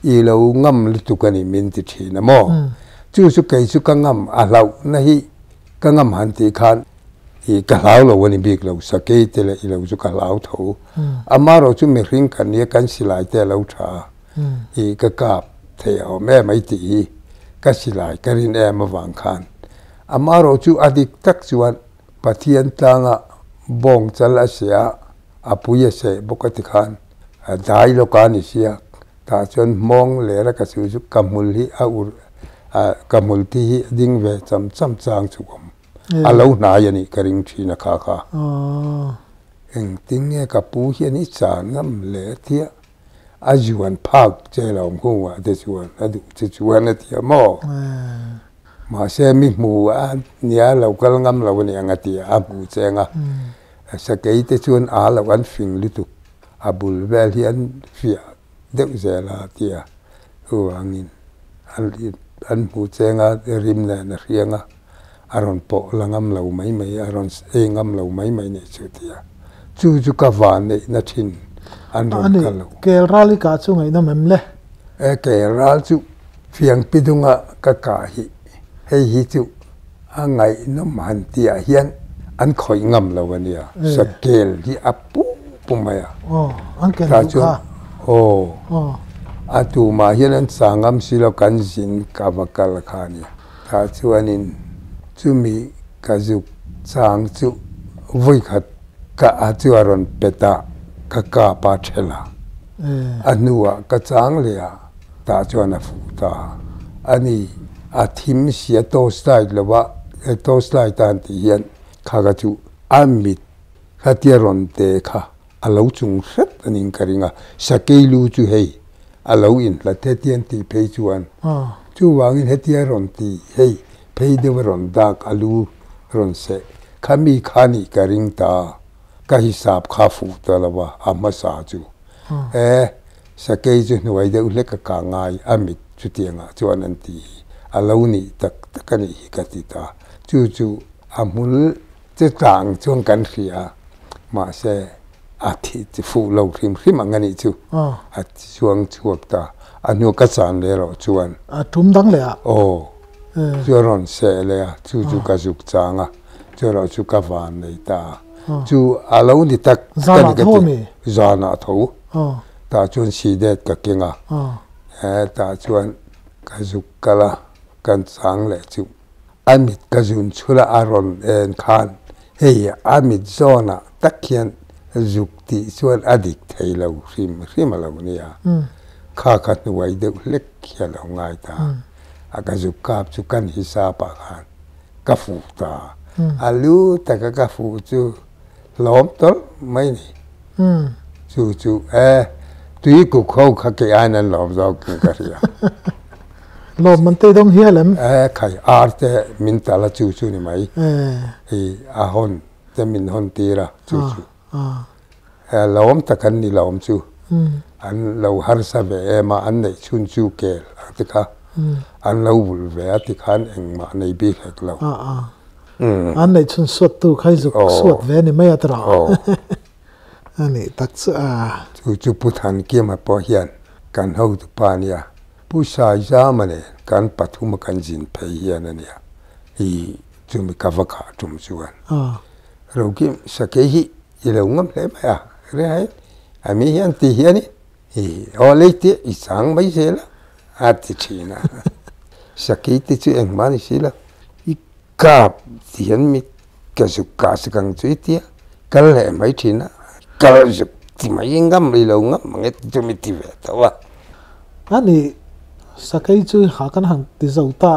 B: i lo ngam lu kani min ti thina mo chu su kai su ka ngam a lau na hi ka ngam han ti khan i ka lau lo wani bik lo sakei te le i lo su ka lau tho amaro chu me ring kan ye kan silai te lo tha i ka kap the o me mai ti ka silai karin e ma wang khan amaro chu adik tak chuan pathian tanga bong chal asia apuya se bokati khan dai lo ka ni sia ta chuan mong le ra ka su kamul hi a ur kamul ti hi ding ve cham chang chu om alo na yani karing thina kha eng ting nge kapu hi ni cha ngam le thia ajuan phak che lom huwa de chuan adu chu chuan atia mo ma se mi mu a nia lo kal ngam lo ni angati a bu chenga sa kei te chuan a lo an fing lu tu abul vel hian fia de zela tia u angin an bu chenga rim na rianga aron po langam lo mai aron engam lo mai ne chu tia chu ka van ne na thin an ron kal lo
A: ke rali ka chu ngai na mem le
B: ke ral chu fiang pidunga ka hi hei hi chu angai no man tia hian an khoi ngam lo wania sakel hi apu pumaya
A: an ken chu ka
B: atu ma hian an sangam silo kan jin ka vakal khania ta chuanin chumi kazuk chang chu voi khat ka achuaron peta ka pa thela anuwa ka chang lea ta chuana fu ta ani athim sia to style lawa to style tan ti hian khaga chu amit khatiaron te kha alo chung set anin karinga sakeilu chu hei alo in la te tian ti pe chuan chu wangin hetiaron ti hei pe de ron dak alu ron se khami khani karing ta ka hisab kha fu ta lawa amma sa chu sakei chu nuai de ule ka ngai amit chu tianga chuan an ti aloni takani katita chu amul che tang chuang kan ria ma se athi ti fu lo hrim angani chu at chuang chuak ta anu ka chan le ro chuan
A: tum dang le
B: churon se le chu ka juk changa churo chu ka van nei ta chu aloni tak zana tho ta chuan si det ka kinga ta chuan ka juk kala kan sang le chu amit ka jun chula aron en khan hei amit zona takhian dục ti chuan adik thei lo rim lo nia kha khat nuai de lek khia lo ngai ta aga dục kap chu kan hisa pa khan ka fu ta alu ta ka fu chu lom tol mai ni chu tui ku khâu kha ke an an lom zo ka ria
A: lom man te dong hia lem
B: khai arte min ta la chu ni mai a hon te min hon tira chu lom ta kan ni lom chu an lo har sa ve ma an nei chun chu ke atika an lo bul ve atikhan eng ma nei bi hek lo
A: an nei chun suat tu khai zuk suat ve ni mai atra ani tak
B: chu puthan ke ma po hian kan ho tu pa nia pu sai za ma ne kan pathum kan jin phei hian ania hi chu mi ka va kha tum chuan ro ki sake hi ilo ngam le ma ya re hai ami hian ti hian hi o le ti i sang mai se la ati china sake ti chu eng ma ni sila i kap ti hian mi ka su ka sakang chu ti kal le mai china kal ju ti mai ngam ilo ngam nge chu mi ti ve ta wa
A: ani sakai chu ha kan hang ti zo ta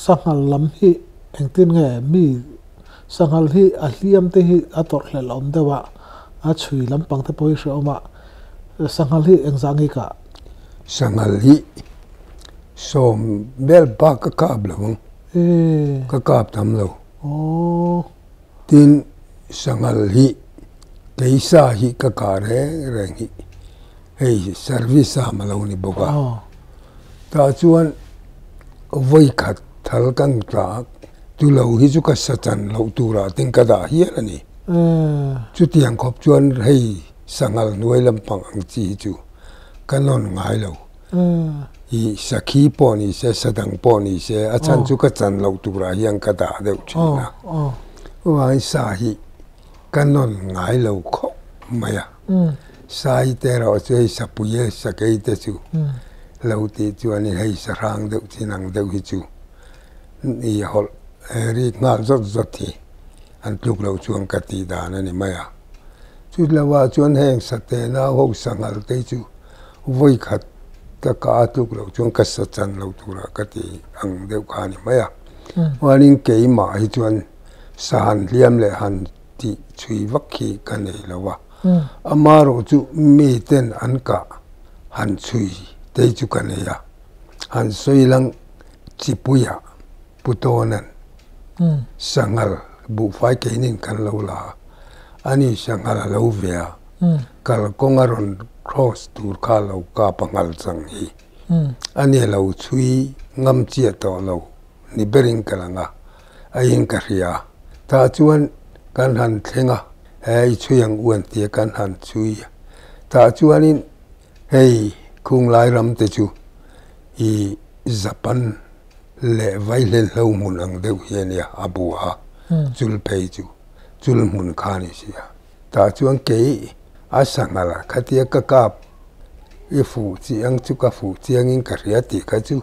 A: sangal lam hi eng tin nge mi sangal hi a hliam te hi a tor hle lom dewa a chui lam pang te poi sho ma sangal hi eng zangi ka
B: sangal hi som bel ba ka kab lo ka kab tam lo tin sangal hi keisa hi ka ka re hi hey service ma lo ni boga ta chuan voi khat thal kan tra tu lo hi chu ka sa chan lo tu ra ting ka da hi ani chu tiang khop chuan hei sangal nuai lam pang ang chi chu kanon ngai lo hi sakhi po ni se sadang po ni se a chan chu ka chan lo tu ra hiang ka da de china wai sa hi kanon ngai lo kho maya sai te ro chu sapuye sakai te chu lo ti chu ani hei sarang de chinang de hi chu ni hol ri ngal zot zot thi an pluk lo chuang ka ti da na ni maya chu lawa chuan heng sate na ho sangal te chu voi khat ka ka tuk lo chuang ka sa chan lo tura ka ti ang de kha ni maya wanin ke ma hi chuan san liam le han ti chui vakhi ka nei lawa amaro chu mi ten an ka han chui te chu ka ne ya han soilang chipuya putonan sangal bu fai ke nin kan lo la ani sangal lo vea kal kongaron cross tur kha lo ka pangal chang hi ani lo chui ngam chia to lo ni bering kalanga ayin ka ria ta chuan kan han thenga ei chuyang uan tie kan han chui ta chuanin hei khung lai ram te chu i Japan le vai len lo mun ang deu hian ya abua chul pei chu chul mun khani sia ta chuan ke a sangala khatia ka kap i fu chi ang chu ka fu chiang in ka ria ti ka chu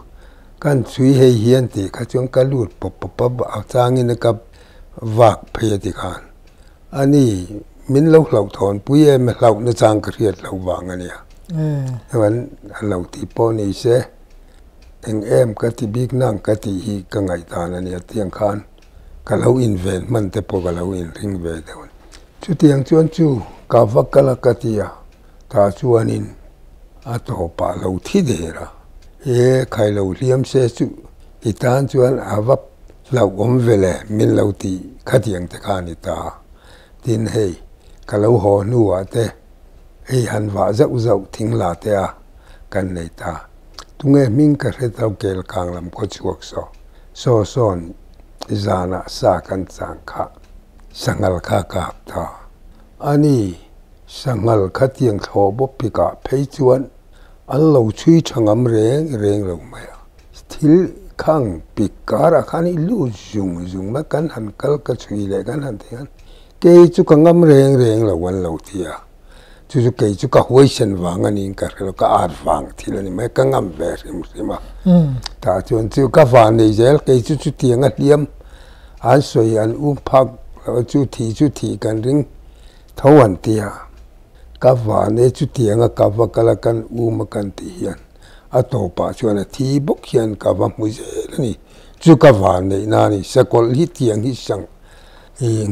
B: kan chui hei hian ti ka chuan ka lut pop a chang in ka vak phei ti khan ani min lo hlau thon puye me hlau na chang ka riat lo wang ania wan hlau ti po ni se eng em ka ti big nang ka ti hi ka ngai ta na nia tiang khan ka lo invent man te po ka lo in ring ve de chu tiang chuan chu ka vakala ka ti ya ta chuanin a to pa lo thi de ra e khai lo liam se chu itan chuan avap lau om vele min lau ti khatiang te khani ta tin hei kalau ho nuwa te hei han wa zau zau thing la te a kan nei ta tunge min ka re tau kel kang lam ko chuak so son zana sa kan chang kha sangal kha ka ta ani sangal khatiang tho bo pika phei chuan an lo chui thangam reng lo mai thil khang pikara khani lu zung ma kan han kal ka chui le kan han thian ke chu ka ngam reng lo wan lo thia chu ke chu ka hoisen wang ani ka re ka ar wang thil ani mai ka ngam ve rim ta chuan chu ka van nei zel ke chu tiang a hliam an soi an phak chu thi kan ring เท่าวันเตียกับว่าในจุดเตียงกับว่ากันละกันมากันตีเฮียนอัตโตปะชวนที่บกเฮียนกับว่ามุเจนี่จุกับว่าในนานี่สกอลฮิเตียงฮิสัง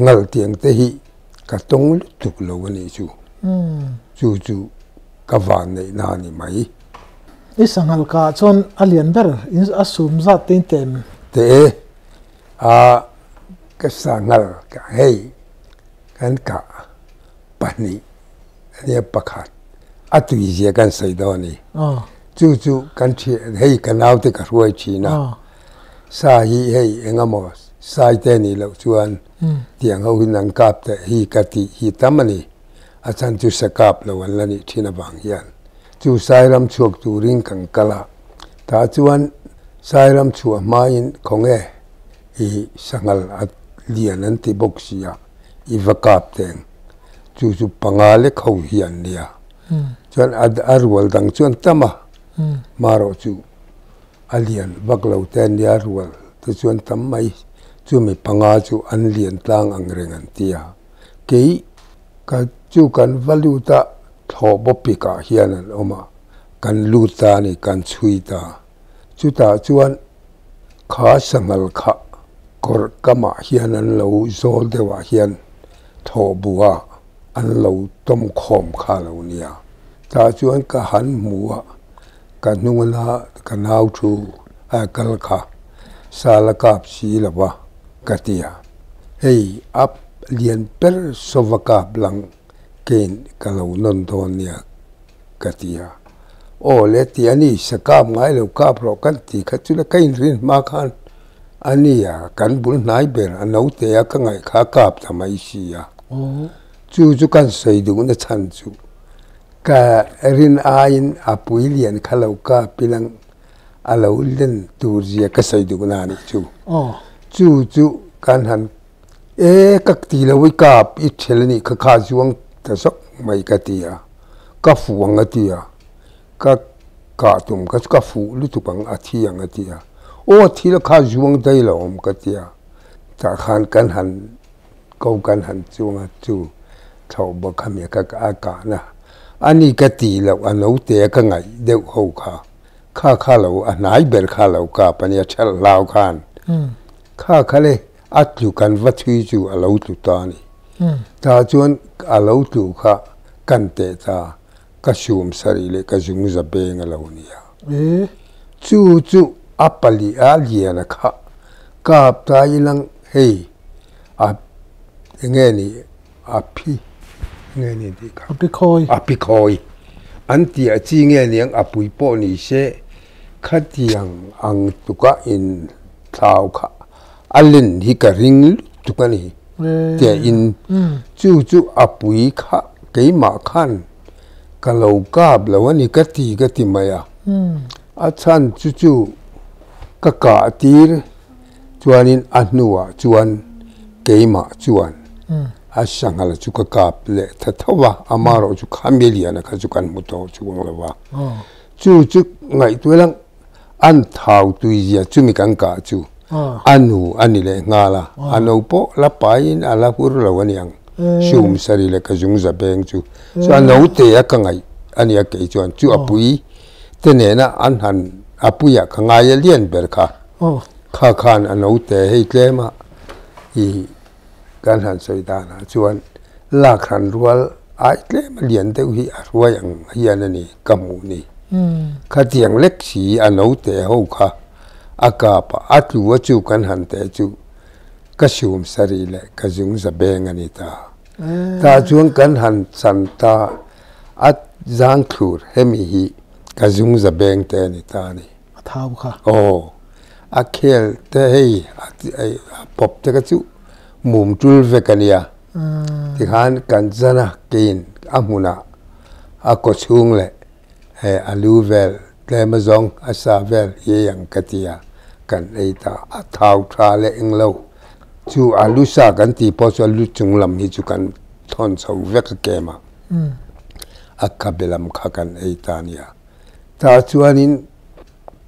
B: งัลเตียงเตหิกับตรงลุตุกโลวันนี้จูกับว่าในนานี่ไหม
A: อิสังหัลกาชนอเลียนเบอร์อินอสุมซัดเต็ม
B: ก็สังหัลกาเฮกันกะปนีเนี่ยประคัดอัตุยเสียกันใส่ดอนี่จู่กันเชียให้กันเอาแต่กับรวยชีนะสาฮีให้เองมอสายเตนี่แล้วชวนเตียงเขาหินังกับแต่ฮีกติฮีตามันนี่อาจารย์จุสกับแล้ววันละนี่ที่นบางยันจู่สายรำชวกตูริงกังกะละถ้าชวนสายรำชัวมาอินของอีสังกัลเลียนันติบกเสียอีวกับเตงจู่ปังอาเล็กเขาเฮียนเนี่ยชวนอารวลดังชวนตมามาโรจู่อเลียนบักเหล่าเตนเนี่ยอารวลแต่ชวนตำไม่จู่มีปังอาจู่อันเลียนต่างอังเริงันเตียเกี่ยก็จู่กันวาลูตาทอบปิกาเฮียนันออกมากันลูตานี่กันชุยตาจู่ตาชวนข้าสังกัลข้ากอร์กมาเฮียนันเราโซลเดวะเฮียนทอบัวอันเราต้มขมข้าเราเนี่ยถ้าชวนก็หันหัวกันนุ่งละกันเอาชูกัลข้าสารกับสีละวะกะเตียเฮ้ยอับเลียนเปอร์สวกับหลังเกณฑ์กันเรานนทนเนี่ยกะเตียโอ้เลตีอันนี้สกับไงเรากับเรากันตีขัดจุลกัยรินมาคันอันนี้กันบุญนายเบอร์อันเอาเตียกันไงข้ากับทำไมเสียจู่กันใส่ดูนะฉันจู่กะรินอายินอาปุยเลียนข้าเรากับพิลังอาเราเล่นตูเรียก็ใส่ดูนานี่จู่กันหันกักตีเราไว้กับอิเชลนี่ข้าจวงแต่สักไม่กะตีก็ฟูงกะตีก็กะตุ่มก็ฟูลุตุปังอาทิยังกะตีโอ้ที่ละข้าจวงได้ละอมกะตีแต่ขันกันหันก็กันหันจวงจู่เขาบอกคำนี้ก็อากาศนะอันนี้กะตีแล้วอันเอาเตะก็ไงเดี๋ยวเขาข้าเราอันไหนเบลข้าเรากับปัญญาเชลลาวขันข้าเลยอัดอยู่กันวัดที่จู่เราตุตานี่ถ้าจวนเราตุข้ากันเตะตาก็ชูมสรีเลยก็จุงจะเบงเราเนี่ยจู่อัปปลีอาเลียนะข้ากับตาอีหลังเฮ้ยเงี้ยนี่เงี้ยนี่ดีครับอภิคอยอันที่จีเงี้ยนี่อปุยปอนี่เสขัดยังอังตุกะอินเท้าข้าอัลลินฮิกะริงตุกะนี่เตียอินจู่อปุยข้าเกี่ยมาขันกะเรากับเราวันนี้กติมายอาจารย์จู่กะกะตีร์จวนินอันนัวจวนเกี่ยมาจวนอาสังหาจุกกับเลยถ้าทว่าอามาเราจุกขามิเลียนะก็จุกันมุตโตจุกงละวะจู่ไงตัวลังอันเท้าตุยเสียจุมีกันกาจู่อันนี้เลยงาละอันเอาโปละไปอันละพูดละวันยังชูมสรีเลยก็จุงจะเบงจู่อันเอาเตะกันไงอันนี้ก็จวนจู่อปุยเตเนี่ยนะอันหันอปุยกันไงเลียนเบลข้าขันอันเอาเตะให้เกลมาการหันสวยตานะชวนลากหันรัวไอ้เล่มาเลียนเตวิรัวอย่างเฮียนนี่กำมูนี่ข้าเตียงเล็กสีอันเอาเตะหูข้าอากาศอัดหัวจู่กันหันเตะจู่ก็ชูมสรีเลยก็จุงจะเบงอันนี้ตาชวนกันหันสันตาอัดจางคลูร์เฮมิฮีก็จุงจะเบงเตะนี่ตานี่
A: เท้าค่ะ
B: โอ้อาเคลเตะให้ปอบเตะก็จู่มุมจุลเวกันยาที่ขันกันจะนะกินอามุนาอากดชุงเลยอาลูเวลเลมาซองอาซาเวลเยี่ยงกติยากันไอตาอาท้าวทราเลงเลวจูอาลูซากันตีพอสลุจุงลำฮิจุกันทอนสาวเวกเกมาอาคาเบลัมขากันไอตานียตาชวนิน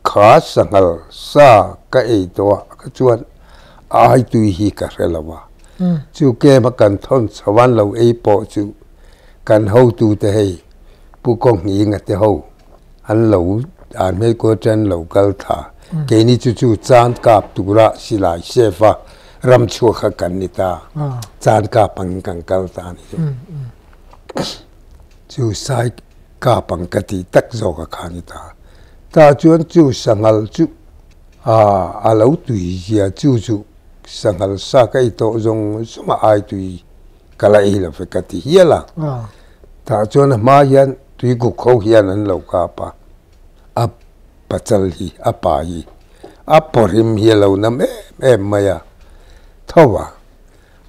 B: ขาสังกัลซาก็ไอตัวก็ชวนไอตุยฮิกะเรลาวะ chu ke ma kan thon sawan lo ei po chu kan ho tu te hei pu kong ni nga te ho an lo an me ko chen lo kal tha ke ni chu chan kap tu ra silai shefa ram chu kha kan ni ta chan ka pang kang kal ta ni chu sai ka pang ka ti tak zo ka kha ni ta chuan chu sangal chu a lo tui ya chu sangal sa kai to zong suma ai tui kala i la fe ka ti hiala ta chuan ma hian tui gu kho hian an lo ka pa a pachal hi a pa hi a porim hi lo nam em maya thowa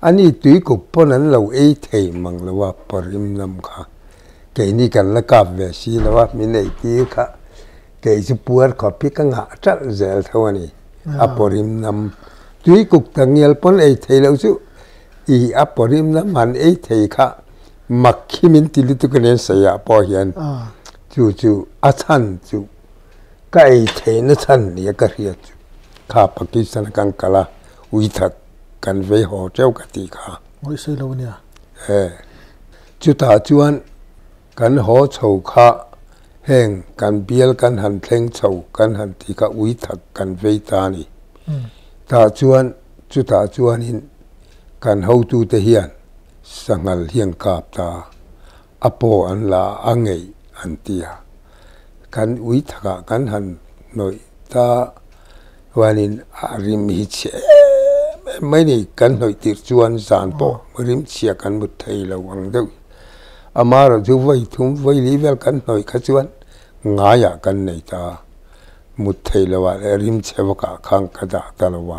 B: ani tui gu pon an lo e thei mang lo wa porim nam kha ke ni kan la ka ve si lo wa mi nei ti kha ke chu puar kho pi ka nga chal zel thawani a porim nam tui gu tangial pon e thei lo chu i a porim nam man e thei kha makhimin tili tu kene saya po hian chu a chan chu kai thein chan ni ka ria chu kha Pakistan kan kala ui thak kan ve ho cheu ka ti kha
A: oi sei lo nia
B: chu ta chuan kan ho chho kha heng kan bial kan han thleng chho kan han ti ka ui thak kan ve ta ni ta chuan chu ta chuan in kan ho tu te hian sangal hiang kap ta apo an la angei an tia kan ui thaka kan han noi ta wanin arim hi che mai ni kan noi tir chuan zan po rim chia kan mut thei lo ang deu amara ju vai thum vai li vel kan noi kha chuan nga ya kan nei ta mut thei lo wa rim chewa ka khang ka da ta lo wa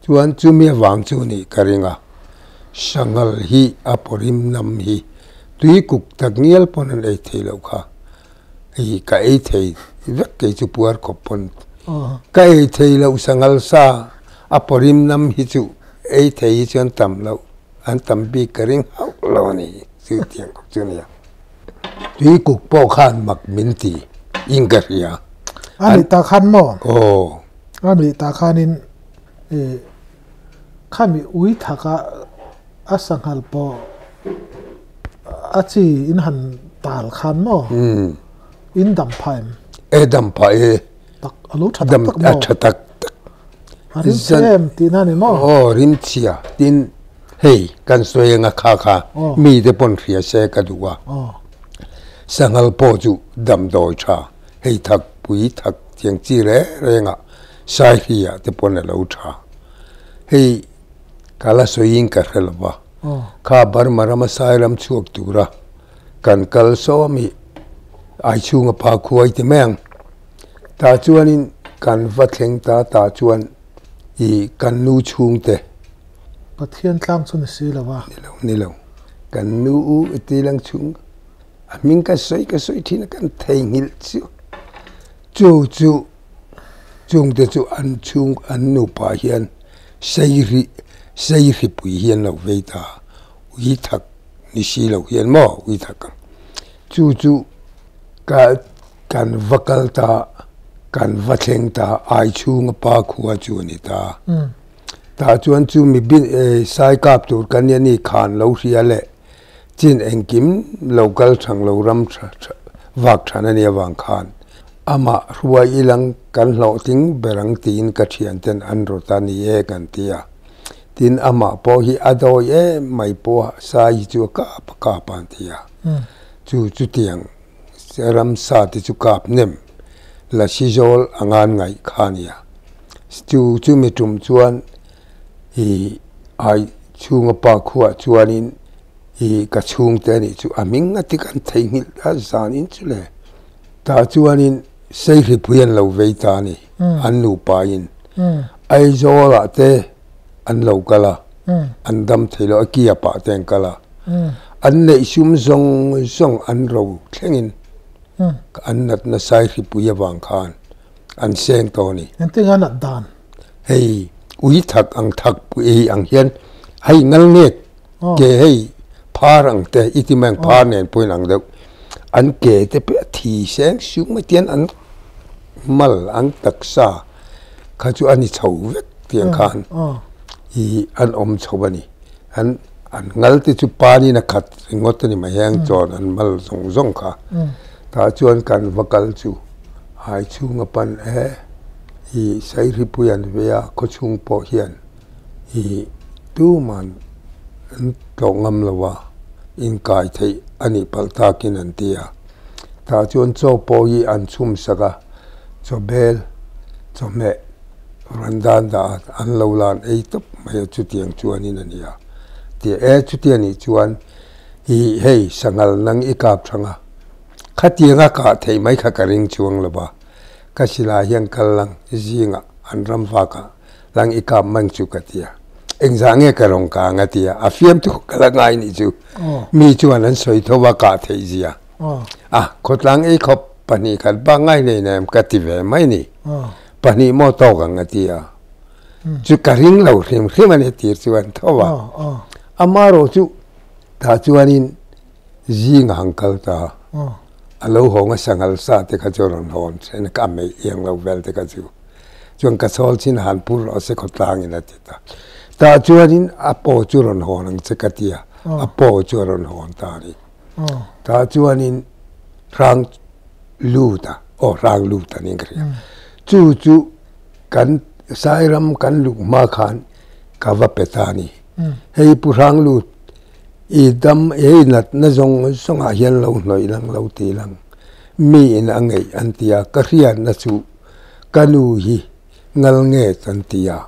B: chuan chu mi wang chu ni karinga sangal hi aporim nam hi tui kuk tak nial pon an ei thei lo kha hi ka ei thei vek ke chu puar khop pon ka ei thei lo sangal sa aporim nam hi chu ei thei chuan tam lo an tam bi karing hau lo ni chu tiang kop chu nia tui kuk po khan mak min ti ingaria
A: ani ta khan mo ani ta khanin khami ui thaka asangal po achi in han tal khan mo in dam phaim
B: dam phai
A: tak alu that
B: dam tak
A: rim sem tinani mo
B: rim chia tin hei kan soyenga kha mi de pon ria se ka duwa sangal po chu dam doi tha hei thak pui thak tiang chi re renga sai hia te pon lo tha hei kala soyin ka helwa kha bar marama sairam chuak tura kan kal so mi ai chunga pa khuai te meng ta chuanin kan va thleng ta chuan I kan nu chung te
A: pathian tlang chun si lawa
B: ni lo kan nu u ti lang chung amin ka soi thina kan thei ngil chu chung te chu an chung an nu pa hian sei ri pui hian lo veita ui thak ni si lo hian mo ui thak chu ka kan vakal ta kan vatheng ta ai chung pa khuwa chu ni ta chuan chu mi bin sai kap tur kan ni khan lo ria le chin engkim local thang lo ram wak thana ni wang khan ama ruwa ilang kan lo ting berang tin ka thian ten an rotani e kan tia tin ama po hi ado e mai po sai chu ka pan tia chu tiang seram sa ti chu kap nem la sijol angan ngai khania chu mi tum chuan hi ai chunga pa khuwa chuanin hi ka chung te ni chu aming ati kan thei ngil a zanin chule ta chuanin sei ri puyan lo veita ni an nu pa in ai zola te an lo kala an dam thelo akia pa ten kala an nei sum zong an ro thlengin an nat na sai ri puya wang khan an seng to ni
A: entinga na dan
B: hei ui thak ang thak pu ang hian hei ngal nek ke hei pharang te itimang phar nen point ang deuh an ke te pe thi seng sung ma tian an mal ang taksa kha chu ani chho vek tiang khan อีอันอมชวนี่อันงัลติจุปานี่นะขัดงดนี่มาแห้งจอนอันมัลส่งค่ะถ้าชวนกันวักลจูหายชูงปันอีใส่ริปุยันเวียก็ชุงปอเฮียนอีดูมันตรงงำละว่าอินกายไทยอันนี้ปัลตากินันเตียถ้าชวนโจปอยีอันชุมสกะโจเบลโจเมรันดานดาอันลาวลานตุบไม่จุดยังชวนนี่นั่นเนี่ยที่จุดยังนี่ชวนอีเฮ้ยสังกัลนังอีกาบสังะขัดยังกะไทยไม่ขัดกริงชวงละบ่ก็สิลายังกัลลังจิงะอันรำฟ้ากะลังอีกาบมันจุกติยาเอ็งสังเกตรงกางติยาอาฟิมตุกละไงนี่จูมีชวนนั้นสวยทว่ากะไทยเสียขดลังอีกบปนีกันบางไงในแนมกติเวไม่นี่ปนีโมโตกังติยาจุกริงเราเรียมันตีชวนทว่าอามาโรจูถ้าชวนินจิงหังกัลตาอาลูหงสังกัลซาเตกจอรันฮอนเซนกามไม่ยังเราเวลเตกจูจวนกระสอบชินหันปูรอเสกตลางอินติตาแต่จวนินอโปจูรันฮอนังเสกติยาอโปจูรันฮอนตานีแต่จวนินรังลูตารังลูตานี่กรียจูกันสายรำกันลูกมาขานกาวเปตานีให้ผู้รังลูตอีดำนัดนจงสงอาเฮียนเราหน่อยลังเราตีลังมีอินอังไงอันตียากระเรียนนัสูกันูฮีงัลเงตันตียา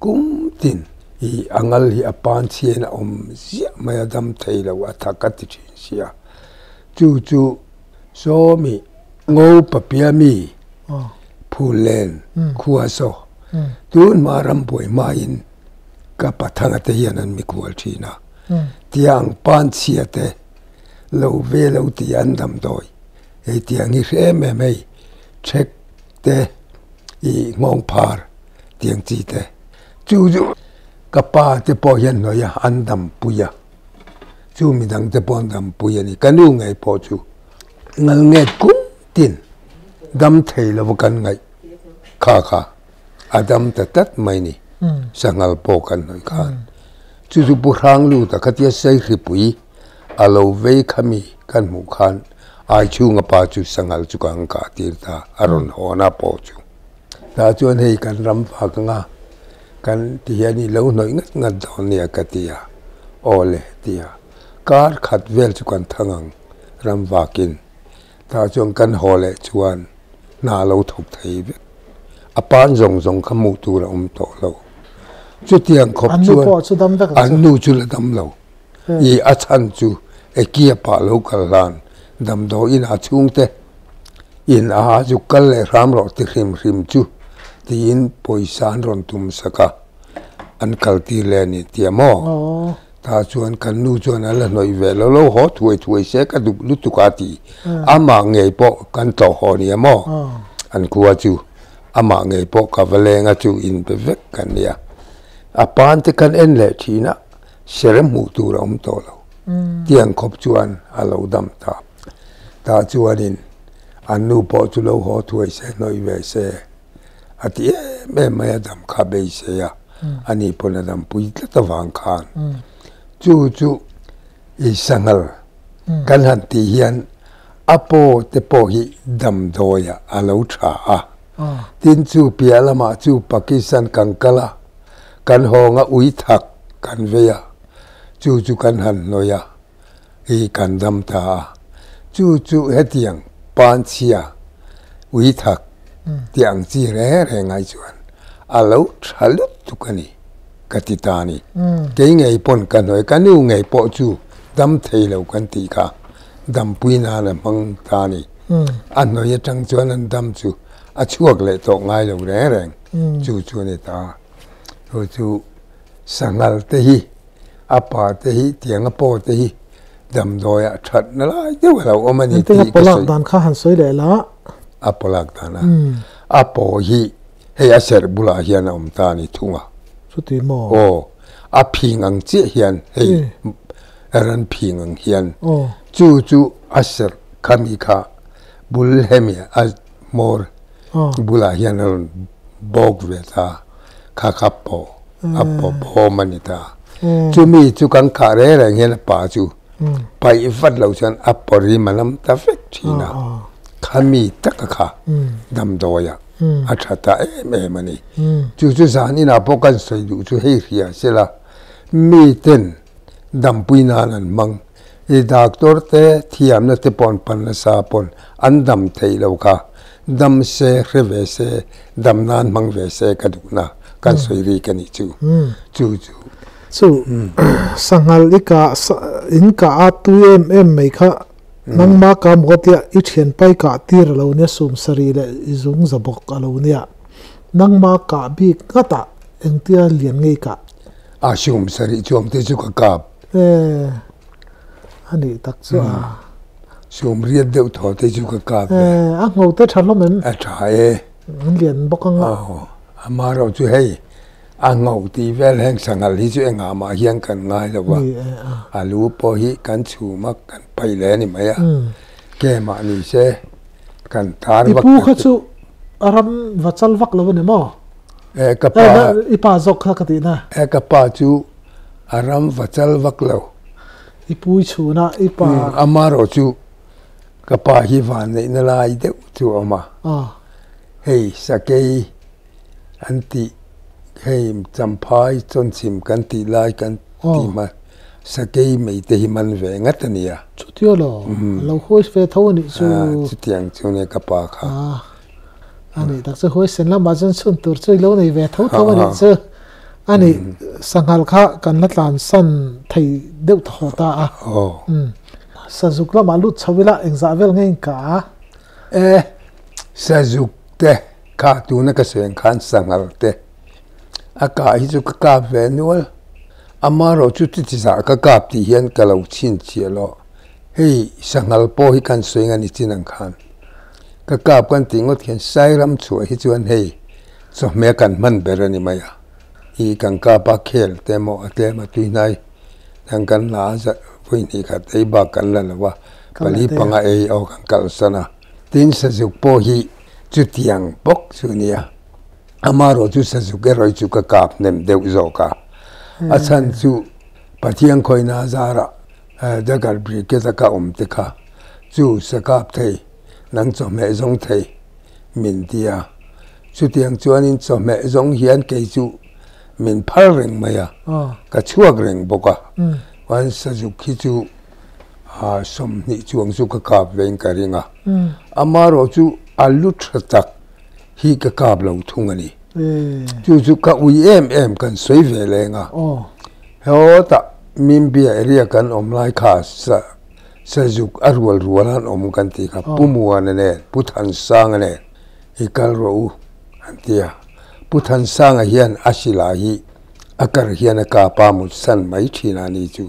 B: กุมตินอีอังลฮีอปานเชียนเสียไม่ดำไทยเราอัฐกัติชินเสียจูโซมีงูปะเปียมีผู้เล่นขัวโซตูนมารำป่วยมาอินกับปะทังเตียนันมีขัวชีนาที่อังปานเสียเตเราเวลาที่อันดำโดยที่อังอิเรมไม่เช็คเตอีงงพาร์ที่อังจีเตจูกับป้าเตปอยันหน่อยอันดำปุยะจูมีดังเตปอนดำปุยะนี่กันดูไงพอจูงัลเงกุ้งตินดำเทลวกันไงข้าอาดำแต่ตัดไม่นี่สังกัลปอกันหน่อยกันจูบุรังลูตะขัดยาใส่ริปุยอาลูเวขมีกันหมู่ขันอาชูงปาจูสังกัลจูกังกาตีร์ตาอรุณหัวนาปอจูแต่จวนให้กันรำฝากงากันที่ยันนี่เล่าหน่อยงัดดอนเนี่ยกติยาโอเลติยาการขัดเวลจูกันทั้งรำฝากินถ้าจวนกันหัวเลจวนน่าเราถูกไทยเวอปานจงขมูตูเราโตเราจุดยังขบจวนอันนูจุลดำเราอีอาชันจูเกียปาลูกลานดำโดอินอาชุงเตอินอาจุกัลเลรามรอติริมจูที่อินปอยสานรอนตุมสกาอันกัลตีเลนิเตียมอถ้าชวนกันนูชวนอะไรหน่อยเวลเราหอถวยเสกดุลุตุกาตีอามาเงยปอกันต่อหอนี่มออันกัวจูอามาเงยปอกาเวเลงจูอินเปเวกกันเนี่ยอาปานที่กันเอ็นเลชีนะเสร็จมูตูเราโตเราเตียงขบจวนอาเราดำตาจวนินอันนูปอจุเราหอถวยเสนอยเวเสอาทิแม่ไม่ดำคาเบยเสียอันนี้พลดำปุยตะตะวังคานจูอีสังลกันหันตีเฮียนอโปเตโปหิดำโดยอาเราชาตินจูเปียละมาจูปากีสถานกังกลากันหงอุยทักกันเวียจูกันหันโนยาอีกันดำตาจูเฮตียงปานเชียอุยทักที่อังจีเร่ไงจวนอาลูทะลุตุกันีกติตานีเก่งไงปนกันหน่อยกันนู่ไงปอจูดำเทเลวกันตีกาดำปุยนาละมังตานีอันหน่อยจังจวนนั้นดำจูอาช่วงเลยตกไงเราแรงจูนี่ตาจูสังกัลเตหีอาปาเตหีเตียงอโปเตหีดำโดยชัดนั่นแหละเดี๋ยวเราเอามันนี่
A: ที่ปลักดานข้าหันสวยเลยละ
B: อาปลักดานะอาโปหีเฮียเสร์บุลาเฮียนอมตานี่ทุ่งอ่ะ
A: สุดที่มอ
B: อาพิงอังเจียเฮียนเฮียรันพิงอังเฮียนจูอาเสร์คามิคาบุลเฮมีอาโมร์บุลาเฮียนรันบอกเวตาข้าขับโป apo manita chu mi chu kan kha re re ngel pa chu pai vat lo chan apori manam ta fek china khami tak kha dam doya athata me mani chu chu zani na pokan soi du chu hei ria sela mi ten dam puina nan mang e doctor te thiam na te pon pan na sa pon an dam thei lo kha dam se reve se dam nan mang ve se kaduna kan soi ri kani chu
A: chu sangal inka atu mai kha nangma ka motia I thian pai ka tir lo ne sum sari le izung zabok alo nia nangma ka bi kata engtia lian ngei ka
B: a sum sari chom te chu ka kap
A: ani tak chu
B: sum riat deuh tho te chu ka kap
A: a ngau te thalo men
B: a tha e
A: lian bokanga
B: amaro chu hei a ngau ti vel heng sangal hi chu enga ma hiang kan ngai lo wa alu po hi kan chu mak kan pai le ni maya ke ma ni se kan thar
A: wak pu kha chu aram wachal wak lo ne mo
B: ka pa
A: ipa zok kha ka ti na
B: ka pa chu aram wachal wak lo
A: ipui chu na ipa
B: amaro chu ka pa hi van nei na lai de chu ama hei sakei anti hei champai chon chim kan ti lai kan ti ma sakei mei te hi man ve ngatania
A: chu tio lo lo hoi fe tho ni chu
B: tiang chu ne ka pa kha
A: ani tak se hoi sen la ma jan sun tur chui lo nei ve tho ni chu ani sangal kha kan la tlan san thei deuh tho ta sajuk la ma lut chawila engza vel ngein ka
B: sajuk te ka tu na ka sen khan sangal te aka hi chu ka kap ve nual amaro chu ti sa ka kap ti hian ka lo chin chi lo hei sangal po hi kan soing ani chinang khan ka kap kan tingot khen sairam chu hi chuan hei so me kan man berani maya I kan ka pa khel te mo ate ma tui nai nang kan la za pui ni kha te ba kan la wa pali panga e au kan kal sana tin sa ju po hi chu tiang bok chu nia amaro chu sa ju ke roi chu ka kap nem deu zo ka achan chu pathiang khoi na zara dagar bri ke ta ka te kha chu sa kap thei nang cho me zong thei min dia chu tiang chuan in cho me zong hian ke chu min phal reng maya ka chuak reng boka wan sa ju khi chu som ni chuang chu ka kap veng ka ringa amaro chu alu thatak hi ka kap lo thungani chu ka ui em kan soi ve lenga ho ta min bia area kan omlai kha sa ju arwal rualan om kan ti ka pumuan ne puthan sang ne ikal ro antia puthan sang hian asila hi akar hian ka pa mu san mai thina ni chu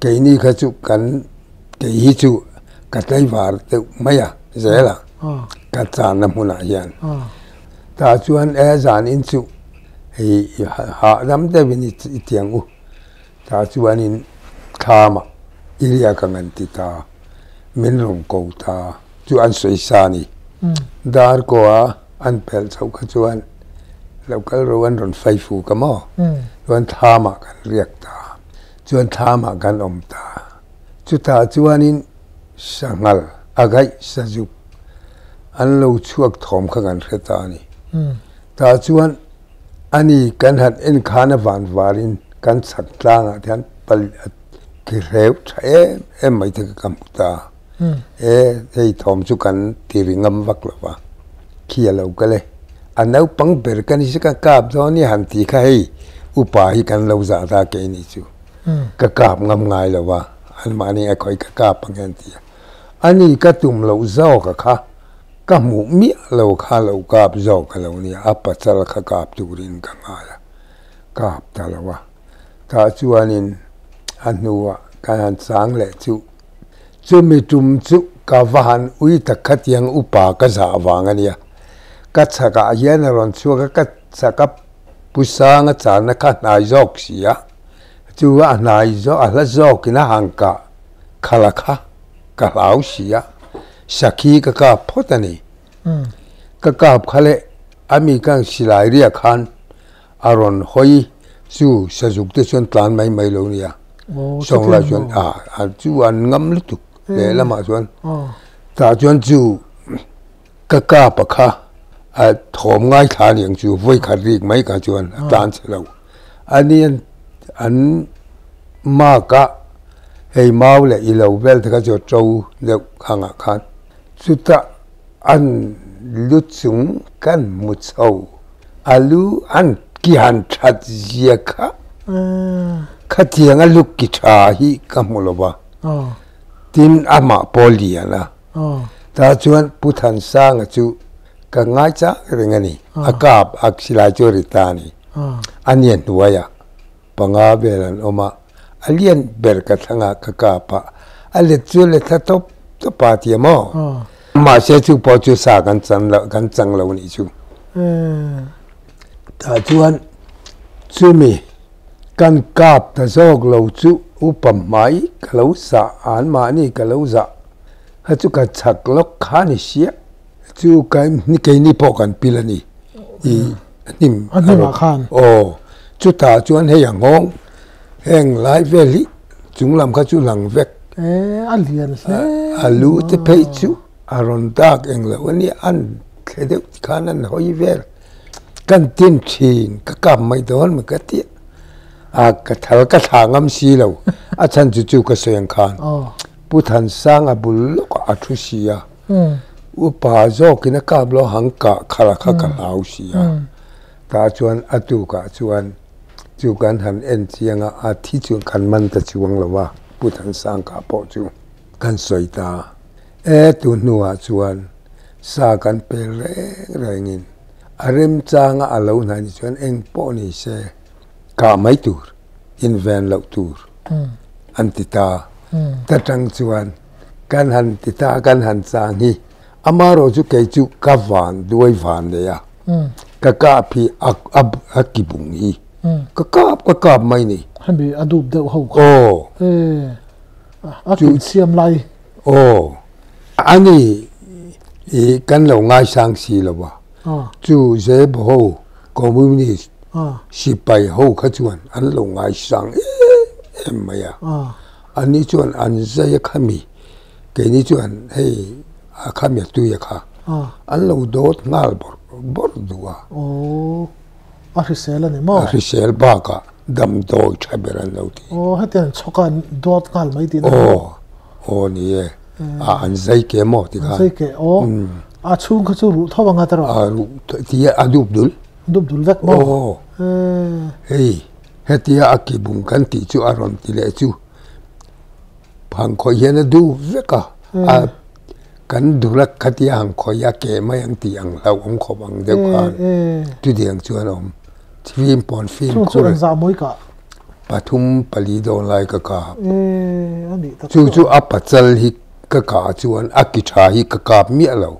B: ke ni kha chu kan ke hi chu ka tai war te maya zela ka cha na huna hian ta chuan e zan in chu hei ha lam te bini tiang u ta chuan in khama iria ka ngan ti ta min rong ko ta chu an soi sa ni dar ko an pel chau kha chuan local rowan ron fai fu ka mo chuan thama kan riak ta chuan thama kan om ta chu ta chuan in sangal agai saju an lo chuak thom kha kan reta ni ta chuan ani kan hat en khana van warin kan sak tlanga thian pal ki reu em mai te kam ta ei thom chu kan tiringam wak lawa khia lo ka le anau pang ber kan hi ka kap do ni han ti kha hei upa hi kan lo za ta ke ni chu ka kap ngam ngai lawa an mani a khoi ka kap pang han ti ani ka tum lo zo ka kha ka mu mi lo kha lo kap zo ka lo ni apa chal kha kap turin ka ngala kap ta lawa ta chuanin anuwa kan sang le chu mi tum chu ka van ui ta khatiang upa ka za wangania ka chaka hian ron chuka ka chaka pusanga chana ka nai jok sia chu a nai zo a la jok ina hangka khala kha ka lau sia sakhi ka photani ka khale ami kang silai ria khan อารอนหอยสู้สะจุกที่ชวนตานไม่โลเนี่ยสองละชวนจู่อันงำลุตุเลยละมาชวนแต่ชวนจู่ก็กล้าปะค่ะถมง่ายขาอย่างจู่ไว้ขัดรีกไม่กันชวนตานเสลาอันนี้อันมากกะให้เมาเลยอีเหลาเวลที่เขาจะโจเด็กข้างขันสุดท้ายอันลุดสูงกันมุดเอาอาลูอันกิฮันชัดเจียค่ะขัดยังอาลูกิชาฮีกัมลบะทินอามาโพลีนะแต่ชวนพุทธันสร้างจู่ก็ง่ายจ้าเรื่องนี้อากาศอักษรจริตานีอันนี้หน่วยปังอาเบลันออกมาอันเลียนเบลกัทงากกาปะอันเล็ดจู่เล็ดทัตบปาติมอมาเสียจู่พอจู่สากันจังเหล่านี้จู่แต่ชวนจู่มีกันกาบตะโซกเหล่าจู่อุปมาอีกเหล่าสะอ่านมานี่กเหล่าสะฮัจู่กัชักลกขานิเสียจู่กันนี่พอกันพิลนี่นี่
A: มาขาน
B: โอ้จู่ตาชวนให้อย่างงงแห่งหลายเวลิจุงลำเขาจู่หลังเวก
A: อันเลียน
B: อาลูจะไปจู่อารอนดากเองเลยวันนี้อันเคยเด็กขานั้นหอยเวลกันทิ้งชีนก็กลับไม่โดนมันก็เตี้ยกระทะกระถางอัมซีเราอาจารย์จู่ก็เสียงขานผู้ทันสร้างอบุลลกอัตุชียอุปาโจกินกับเราหังกะขลักขะลาวชียตาชวนอตุกะชวนจู่กันหันเอ็นเชียงอาทิจวนกันมันตะจวงละว่าผู้ทันสร้างกะปอจูกันสวยตาตุนัวชวนสากันเปรแรงอินอารมจางอาลาวนันชวนเองปอนี่เสกาไม่ตูร์อินแวนเหล่าตูร์อันติตาแต่จังชวนกันหันติตากันหันสางฮีอามาโรจุเกจุกาวานด้วยวานเลยกะกาพีอักกิบุงฮีกะกาบไม่นี่
A: ฮันบีอดูบเดาเขา
B: โอ้
A: อักกิเสียมไล
B: โอ้อันนี้กันเราง่ายสังสีแล้ววะจู่เจ็บหูคอมมิวนิสต์สิไปหูขจวนอันเราง่ายสังไม่อะอันนี้ชวนอันใจขมีเกนี้ชวนให้ขมีตุยค่ะอันเราโดดงาลบอร์ดัว
A: โอ้อาริเซลนี่มั้ง
B: อาริเซลบ้ากะดำโดยใช้เบรันเราที
A: โอ้ให้เตียนชกันโดดงาลไม่ดีนะ
B: โอ้นี่อันใจเกมอที่กัน
A: ใจเกโอ้ช่วงเขาจะรู้ท่าบังอัตรา
B: ที่ดูบดุ
A: ลเวกมั้ง
B: เฮ้ยเฮติยาอักกิบุงกันที่จู่อารมณ์ที่เลจู่พังคอยยันดูเวกกันดูแลขัดยังคอยเกไม่ยังที่ยังเราขบังเดียวกันจุดเดียงชวนฟิล์มปอนฟิล์ม
A: ช่วงสามมื้อกะ
B: ปฐุมปลีโดนไล่กะกาจู่อัปปัจจัลฮิกะกาชวนอักกิชาฮิกะกามีเรา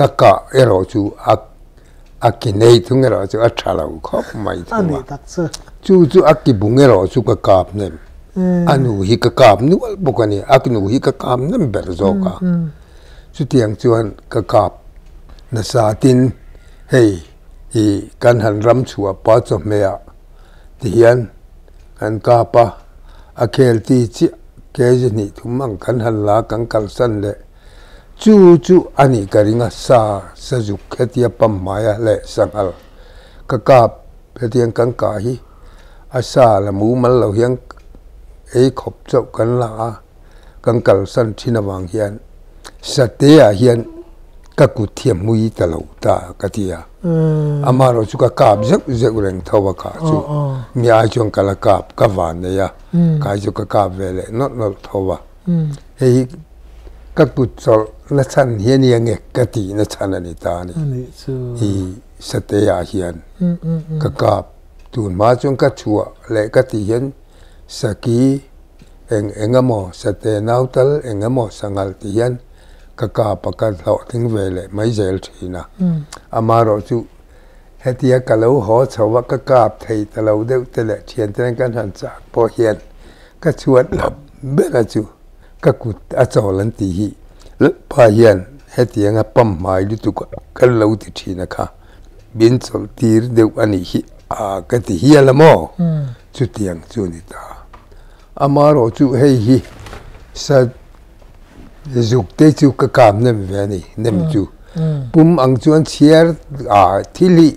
B: กะกาเราจู่อักกินเนยทุงเราจู่อัชาเราขอบไม่ถูกจู่อักกิบุงเราจู่กะกาเนี่ยอันนู้ฮิกะกาบนู้บุกันนี่อักนู้ฮิกะกาบนั่นเบรโซกะสุดที่ยังชวนกะกาบนัสาตินเฮ้ยกันหันรำชัวป้าจอมเมียที่ยันกันกาปะอาเคลที่จิเกจนี่ทุมังกันหันลากันกัลสันเลยจู่อันนี้กริงาซาสจุกเทียปั๊มมายเละสังอัลกะกาบเทียงกันกาฮีอาซาละมูมันเราเฮียงขบเจ้ากันละกันกัลสันชินวังเฮียนสเตียเฮียนก็กุเทียมมุยตลอดตากะเทียอามาเราจุกกาบเจ็บเร่งทว่ากาจูมีอาจงกลกาบกวานเนี่ยกาจุกกาบเวลนอตทว่าเฮ้ยก็กุศลนัชันเฮียนยังเงกตินัชันนิตานี่ฮีสเตียเฮียนกกาบตูนมาจงกัชัวเละกติเฮียนสกีเองมอสเตนาวตัลเองมอสังกัลติยันกะกาปะกันเราถึงเวลไม่เจลทีนะอามาเราจู่เฮติยากะเราหัวชาวกะกาบไทยแต่เราเดือดแต่ละเชียนแต่กันหันจากพอเฮียนก็ชวนหลับเบลจู่ก็กุดอาจารย์ตีฮีแล้วพาเฮียนเฮติยังปั๊มหมายลุตุกันเราติดทีนะคะบินสลตีร์เดือดอันนี้ฮี cái thì hiền là mò chú tiếng chú nít ta mà rồi chú hay hi sa dục tế chú cái cảm nem về này nem chú bùm ăn chú ăn chia thi li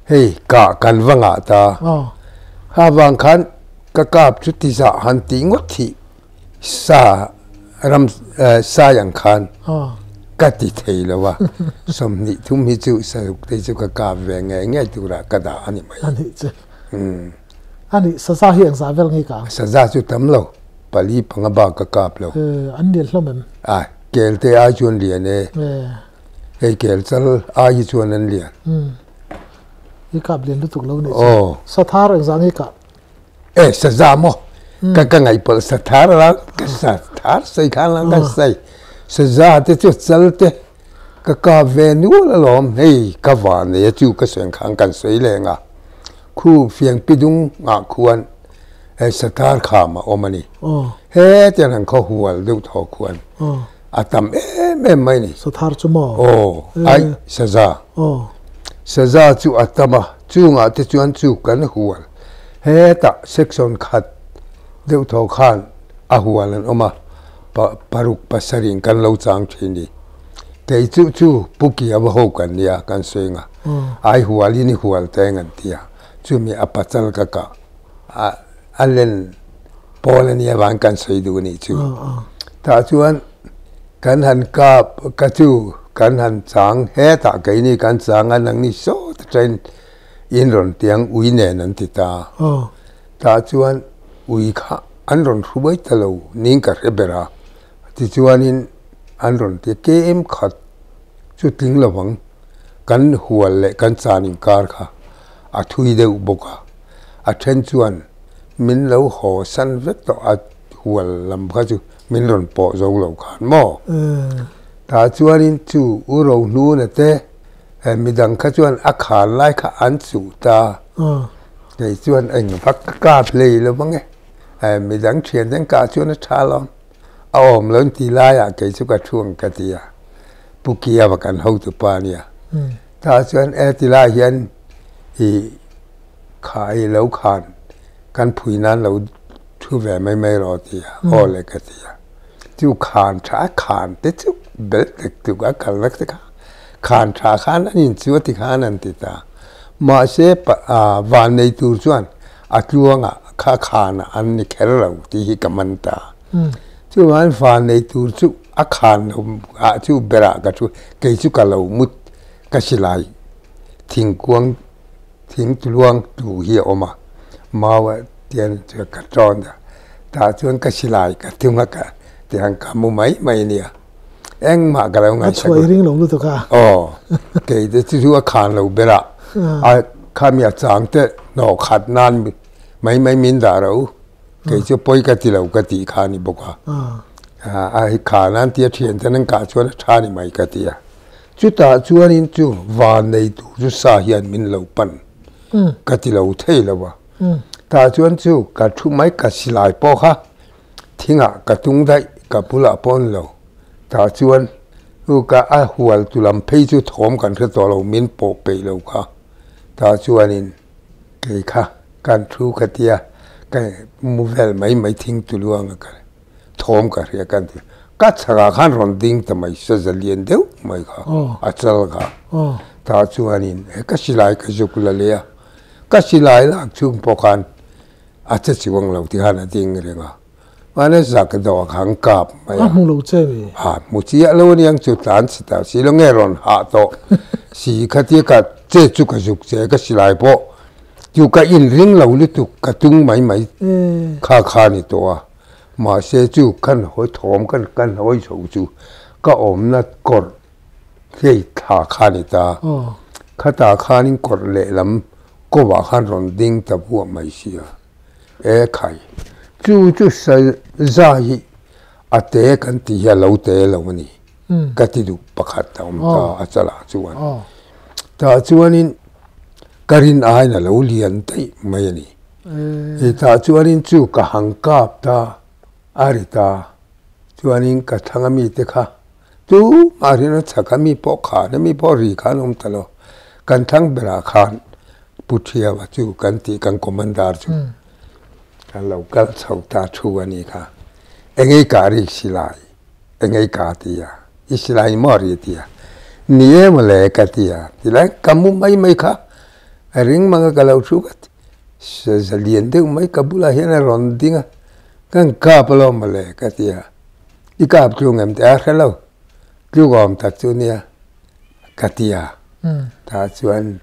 B: hay cả căn vang ta ha vang khăn cái cảm chú tí sa han tí ngót thị sa ram sa yang khăn cái thì thấy là wa sớm nị thum hi chú sa dục tế chú cái cảm về nghe tu ra cái đó anh em
A: anh ấy sa hiện sa vel ngay cả
B: sa chú tấm lâu pali pangaba ka kap lo
A: anh điền lo mem
B: kel te a chuan lian e kel chal a hi chuan an lian
A: cái cặp liền lúc lâu này sa thar ang zang cái
B: sa za mo ka ngai pal sa thar la ka sa thar sai khan la ka sai sa za te chu chal te ka ve nu la lom hei ka van ne chu ka seng khang kan sei le nga khu phiang pidung nga khuan sa thar kha ma omani he te nang kho hual lu tho khuan atam mai ni
A: sa thar chu mo
B: ai sa za chu atama chu nga te chuan chu kan hual he ta section khat deu tho khan a hual an oma paruk pasaring kan lo chang thini te chu puki aba ho kan nia kan senga ai huali ni hual te ngan tia chu mi apachal ka allen polania wang kan sei du ni chu ta chuan kan han ka chu kan han chang he ta kai ni kan chang an ni so train in ron tiang ui ne nan ti ta chuan ui kha an ron rubai talo ning ka rebera ti chuan in an ron ti kem khat chu ting lawang kan hual le kan chaning kar kha a thui deu boka a then chuan min lo ho san vek to a hual lam kha chu min ron po zo lo khan mo ta chuan in chu u ro nu na te midang kha chuan a khan lai kha an chu ta ke chuan eng vak ka play lo bange midang thian den ka chuan a tha lom a om lon ti lai a ke chu ka thuang ka tia pukia wa kan ho tu pa nia ta chuan ti lai hian hi khai lo khan kan phui nan lo thu ve mai ro tia o le ka tia chu khan tha khan te chu bel tek tu ka kal lak te khan tha khan in chu ti khan an ti ta ma se van nei tu chuan a tluanga kha khan an ni kher lo ti hi kaman ta chu van van nei tu chu a khan a chu bera ka chu ke chu ka lo mut ka silai thing kuang thing tluang tu hi oma mawa tian chu ka tron da ta chuan ka silai ka thunga ka tiang ka mu mai nia eng ma ka lo ngai
A: choi ring lo lu to ka
B: ke de chu a khan lo bera a khamia chang te no khat nan mai min da ro ke chu poi ka ti lo ka ti khani boka a hi khanan ti thian tan ka chuan tha ni mai ka ti chu ta chuan in chu van nei tu chu sa hian min lo pan ka ti lo thei lo wa ta chuan chu ka thu mai ka silai po kha thinga ka tung dai ka pula pon lo ta chuan u ka a hual tu lam phei chu thom kan the to lo min po pe lo kha ta chuan in ke kha kan thu ka tia ka mu vel mai thing tu luang ka thom ka ria kan ti ka chaga khan ron ding ta mai sa zalien deu mai kha a chal kha ta chuan in ka silai ka jukula le ka silai la chung po khan a cha chiwang lo ti han a ding renga mane zak do khang kap mai
A: mu lo che mi
B: mu chi a lo niang chu tan si ta si lo nge ron ha to si khati ka che chu ka juk che ka silai po chu ka in ring lo li tu ka tung mai kha ni to ma se chu kan hoi thom kan hoi chou chu ka om na kor hei tha kha ni ta khata kha ning kor le lam ko wa khan ron ding ta bu mai sia khai chu sa za hi ate kan ti ya lo te lo ni ka ti du pakhat ta ta achala chuan ta chuan in karin ai na lo lian tai mai ni e ta chuan in chu ka hang kap ta arita chuan in ka thanga mi te kha tu marina chaka mi po kha na mi po ri khan talo kan thang bera khan puthia wa chu kan ti kan commander chu kan local chau ta thu ani kha engai ka ri silai engai ka ti ya isilai mori ti ya nie male ka ti ya ti lai kamu mai kha ring manga kalau chu ka zalien de mai kabula hian ron dinga kan ka palo male ka ti ya ikap chu ngam ta hello chu gom ta chu nia ka ti ya ta chuan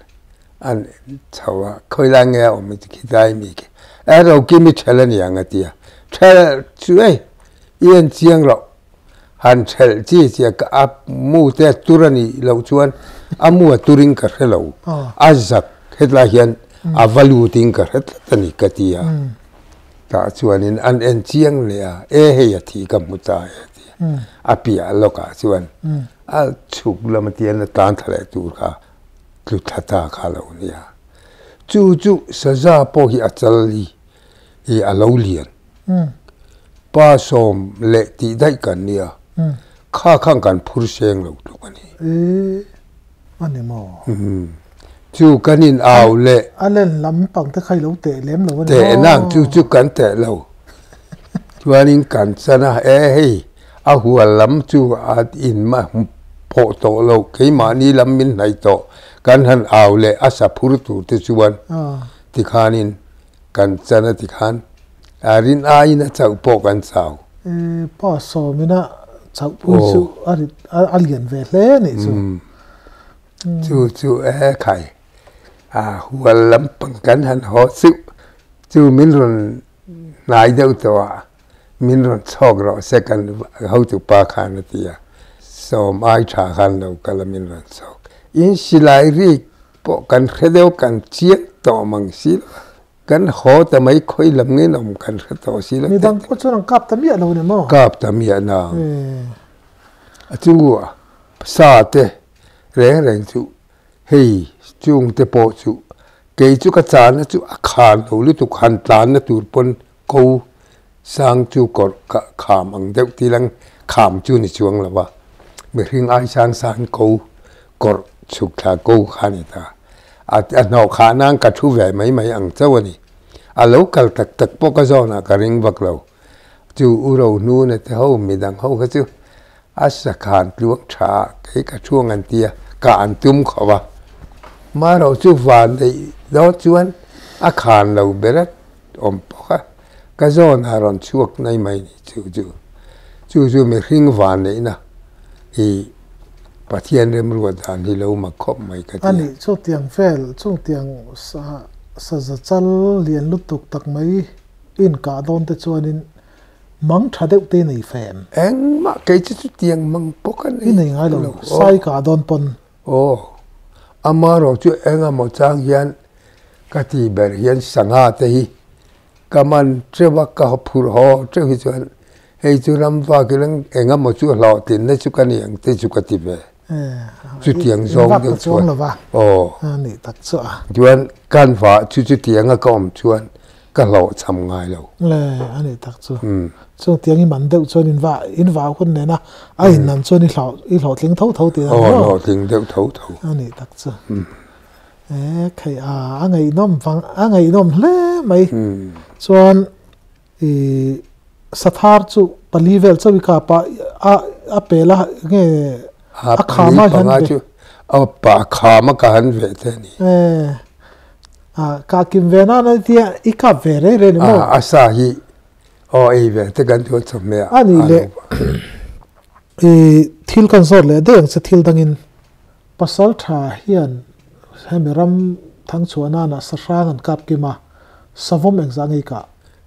B: an chawa khoila nge om ki dai mi ki a ro ki mi thela ni anga tia thel chuai yen chiang ro han thel chi chi ka ap mu te turani lo chuan amu turing ka hello azak hetla hian a value ting ka het tani ka tia ta chuan in an en chiang le a e he ya thi ka mu ta a pia lo ka chuan a chuk lam tian tan thale tur ka tu thata kha lo nia chu saza po hi achali i alo lian pa som le ti dai kan nia kha khang kan phur seng lo tu ani
A: ani mo
B: chu kanin aw le
A: alen lam pang te khai lo te lem lo
B: te nang chu kan te lo chuanin kan sana hei a hual lam chu at in ma pho to lo ke ma ni lam min nai to kan han aw le asa phur tu te chuan ti khanin kan chana ti khan arin ai na chau po kan chau
A: pa so mina chau pu chu alian ve hle ni
B: chu e khai hual lam pang kan han ho chu min ron nai deu to min ron chok ro second how to pa khan tia so mai tha khan lo kalamin ron chok in silai ri po kan khedeu kan chiek to mang sil kan ho ta mai khoi lam nge nom kan khe to sil
A: ni dang ko chu kap ta mi lo ni mo
B: kap ta mi na chu sa te reng chu hei chung te po chu ke chu ka chan chu khan lo lu tu khan tan na tur pon ko sang chu kor ka kham ang deuh ti lang kham chu ni chuang lawa me hring ai sang san ko kor chuk tha ko khani ta a no kha nang ka thu ve mai ang chawani a local tak po ka zona ka ring bak lo chu u ro nu ne te ho mi dang ho ka chu a sa khan luak tha ke ka chuang an tia ka an tum khawa ma ro chu van dei do chuan a khan lo berat om po ka ka zona ron chuak nai mai ni chu me hring van nei na i pathian rem ruwa dan hi lo ma khop mai ka ti
A: ani chu tiang fel chu tiang sa za chal lian lutuk tak mai in ka don te chuanin mang thadeu te nei fem
B: eng ma ke chu tiang mang pokan
A: in nei ngai lo sai ka don pon
B: amaro chu enga mo chang hian ka ti ber hian sanga te hi kaman trewa ka phur ho tre hi chuan hei chu ram wa ki lang enga mo chu lo tin na chu kan yang te chu ka ti ve chu tiang zong de chuan
A: ani tak chu
B: chuan kan wa chu tiang a kom chuan ka lo cham ngai lo
A: le ani tak chu chu tiang i man deuh chuan in wa hun ne na a in nan chuan i hlo tling tho ti
B: lo tling deuh tho
A: ani tak chu khai ngai nom hle mai chuan sathar chu palivel chu ka pa a pela nge a khama han
B: chu a pa khama ka han ve te ni
A: ka kim ve na tia I ka ve re ni mo
B: asa hi ei ve te kan tu chu me
A: ani le thil kan zor le deng se thil dangin pasal tha hian hemiram thang chuana na sarang an kap ki ma savom exangi ka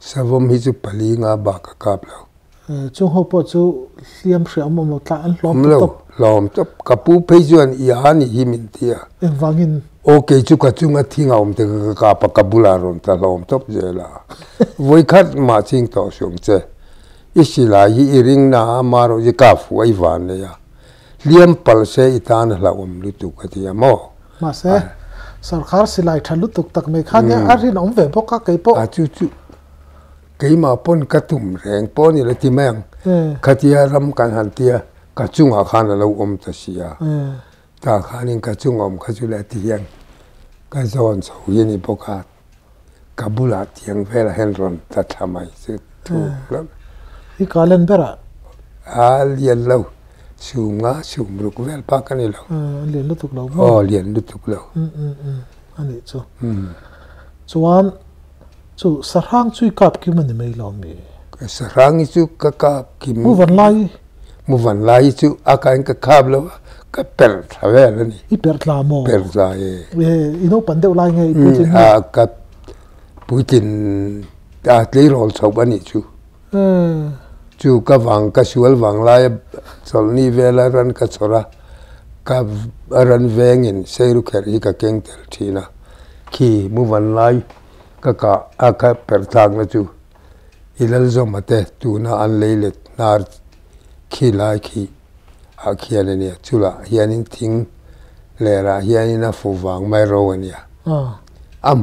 B: savom hi chu pali nga ba ka kap lo
A: chu ho po chu liam hriam mo tla an
B: lom top kapu peijuan I hani hi min tia
A: wangin
B: okay chu ka chunga thinga te ka pa kabula ron ta lom top jela voi khat ma ching to shum che isila hi ring na maro ji ka fu ai van ne ya liam pal se itan la lu tu ka tia mo
A: ma se sarkar silai thalu tuk tak me khan ya arin om ve po ka kai po
B: chu cái mà pon cái tụm rèn pon như là tim mang cái tia ram kan han tia cái chung à khan là lâu ta sia ta khan in cái chung cái chú là tiang ก็โซนสูยินี่พวกกาบุลาเทียงเวลาเห็นรอนตัดทำไมสุดถูกแล้ว
A: ที่การเล่นเปล่า
B: เรียนเราสูงสูงรุกเวลปากันนี่เรา
A: เรียนรู้ถูกเรา
B: เรียนรู้ถูกเรา
A: อันนี้จู่ส่วนสร้างช่วยกับกิมันไม่ลองมี
B: สร้างช่วยกับกิ
A: มูวันไล่
B: ช่วยอาการกับแล้วก็เปิดทาวเวลนี่
A: เปิดลาโม
B: เปิดใจ
A: อินโนปันเดวไล่ไง
B: กับปูตินลีโรลชาวบ้านนี่จู่กับวังกับชวลวังไล่สโลนีเวลารันกับสระกับรันเวงินเซรุเคอร์ฮิกับเก่งเตลทีนะขี้มูวันไล่ก็อาการเปิดทางนะจู่อิเลลซอมมาเตตูน่าอันเลเลตนาร์ขี้ไล่ขี้อาเขียนเนี่ยจุละเฮียนิทิ้งเลระเฮียนิน่าฟูวังไม่รู้เนี่ย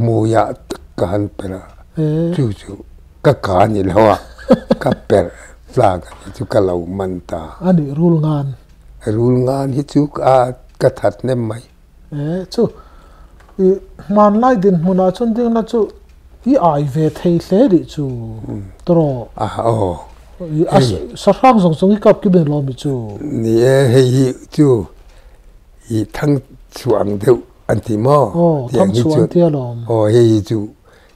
B: มูยาตะกันเปล่าจู่ก็การนี่แล้วก็เปิดฟลากันจู่ก็เรามันตา
A: อันนี้รูลง
B: านที่จู่ก็ถัดเนี่ยไหม
A: จู่มันไล่ดินมุนาชนดิ้งนะจู่อีไอเวทเฮเลดิจู่ตรอสร้างส่งอีกับกิเป็นลมิจู
B: นี่เฮ้ยจูอีทั้งส่วนเดียวอันที่มอ
A: ทั้งส่วนเดียวลม
B: เฮ้ยจู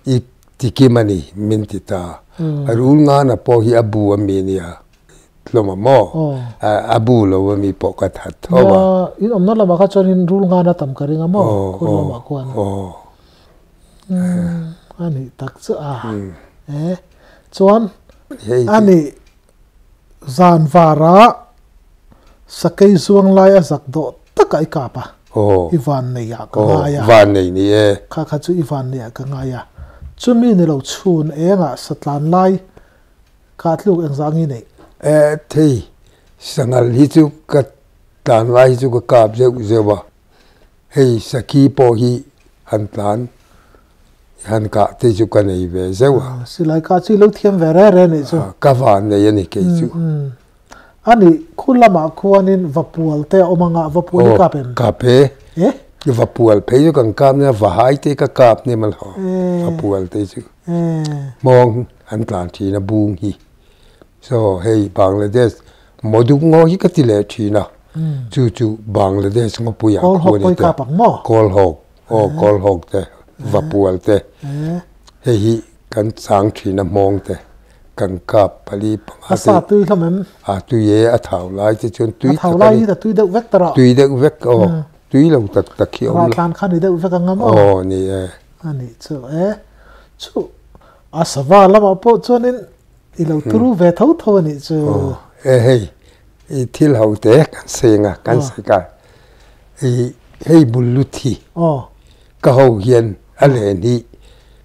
B: อีที่กิมันนี่มินติตารู้งานพอฮีอบูมีเนี่ยลมมอบูลวมีปกติทว่า
A: อินอมนั่นละมาก็จนินรู้งานตั้มกระดิ่งมอคนละมาควนอันนี้ตักษะส่วนอันนี้จานฟาระสกัยส่วงไล่สักโดตะไกกาปะอีวานเนี่ยก็ง่าย
B: วานเนี่ย
A: ข้าจู่อีวานเนี่ยก็ง่ายจู่มีในเราชูนเองสัตว์ไล่ขาดลูกเองสังงี้เนี่ย
B: ที่สังห์ฮิจูกัดตานไล่ฮิจูก็กาบเจ้าว่าเฮ้ยสกีโปฮีหันตานฮันกะที่จุกันอีเวเจ้า
A: สิไลกาจิลูกเทียมเวรเรนี่จู่
B: กาฟานเนี่ยนี่เกี่ยจู่
A: อันนี้คุณละมาควรนินวับปัวเตอมังะวับปัวกาเป็น
B: กาเปวับปัวเพยุกันกามเนี่ยว่าหายเตกกาบเนี่ยมันหอวับปัวเตจู่มองอันตรายทีนะบูงฮีso hey Bangladesh มดุงอฮิกติเลทีนะจู่Bangladesh งปุยา
A: คนนี่เตะ
B: กอลหกเตะวับปัวเตะเฮ้ยกันสังทีนะมองเตะกันกับปลีปัง
A: อาซาตุยทำไม
B: ตุยอาถาวไล่จะจนตุย
A: ถาวไล่แต่ตุยเด็กเวกตระ
B: ตุยเด็กเวกตุยเราตะเขียว
A: รายการขันเด็กเวกกันมั้ง
B: นี่
A: อันนี้จู่อาสวาละมาพูดจนินอีเราตรู้เวทเอาทนี่จู่
B: เฮ้ยที่เราเตะกันเสียงกันเสียกันเฮ้ยบุลุทีก็เขาเห็นอะไรนี่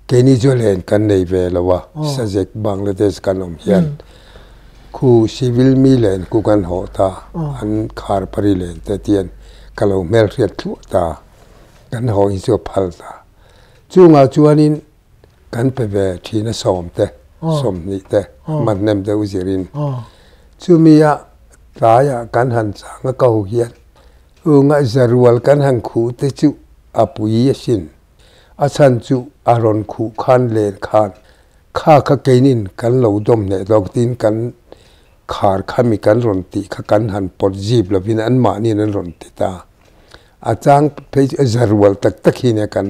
B: แกนี่จะเล่นกันในเวลาวะสัจจบังเลเดสกันอมเห็นคูซิวิลมีเล่นคูกันหัวตาอันคาร์ปริเล่นแต่เตียนก็เราเมลเรียดทั่วตากันหัวอิสุพัลตาจู่งาจวนินกันไปเวทีน่ะสมเตะสมนี่เตะมันเนมเดอุจิรินจู่มีอะตายกันหันสังก็เห็นงาจรวลกันหันคู่เตจู่อาปุยสินอาชันจู่อารอนคู่ขันเลนขันข้าเกนินกันเหลาดมเนี่ยดอกตินกันขาดขามีกันรอนติข้ากันหันปอดจีบแล้ววินอันมานี่นั่นรอนติตาอาจารย์เพจจรวลตักหินกัน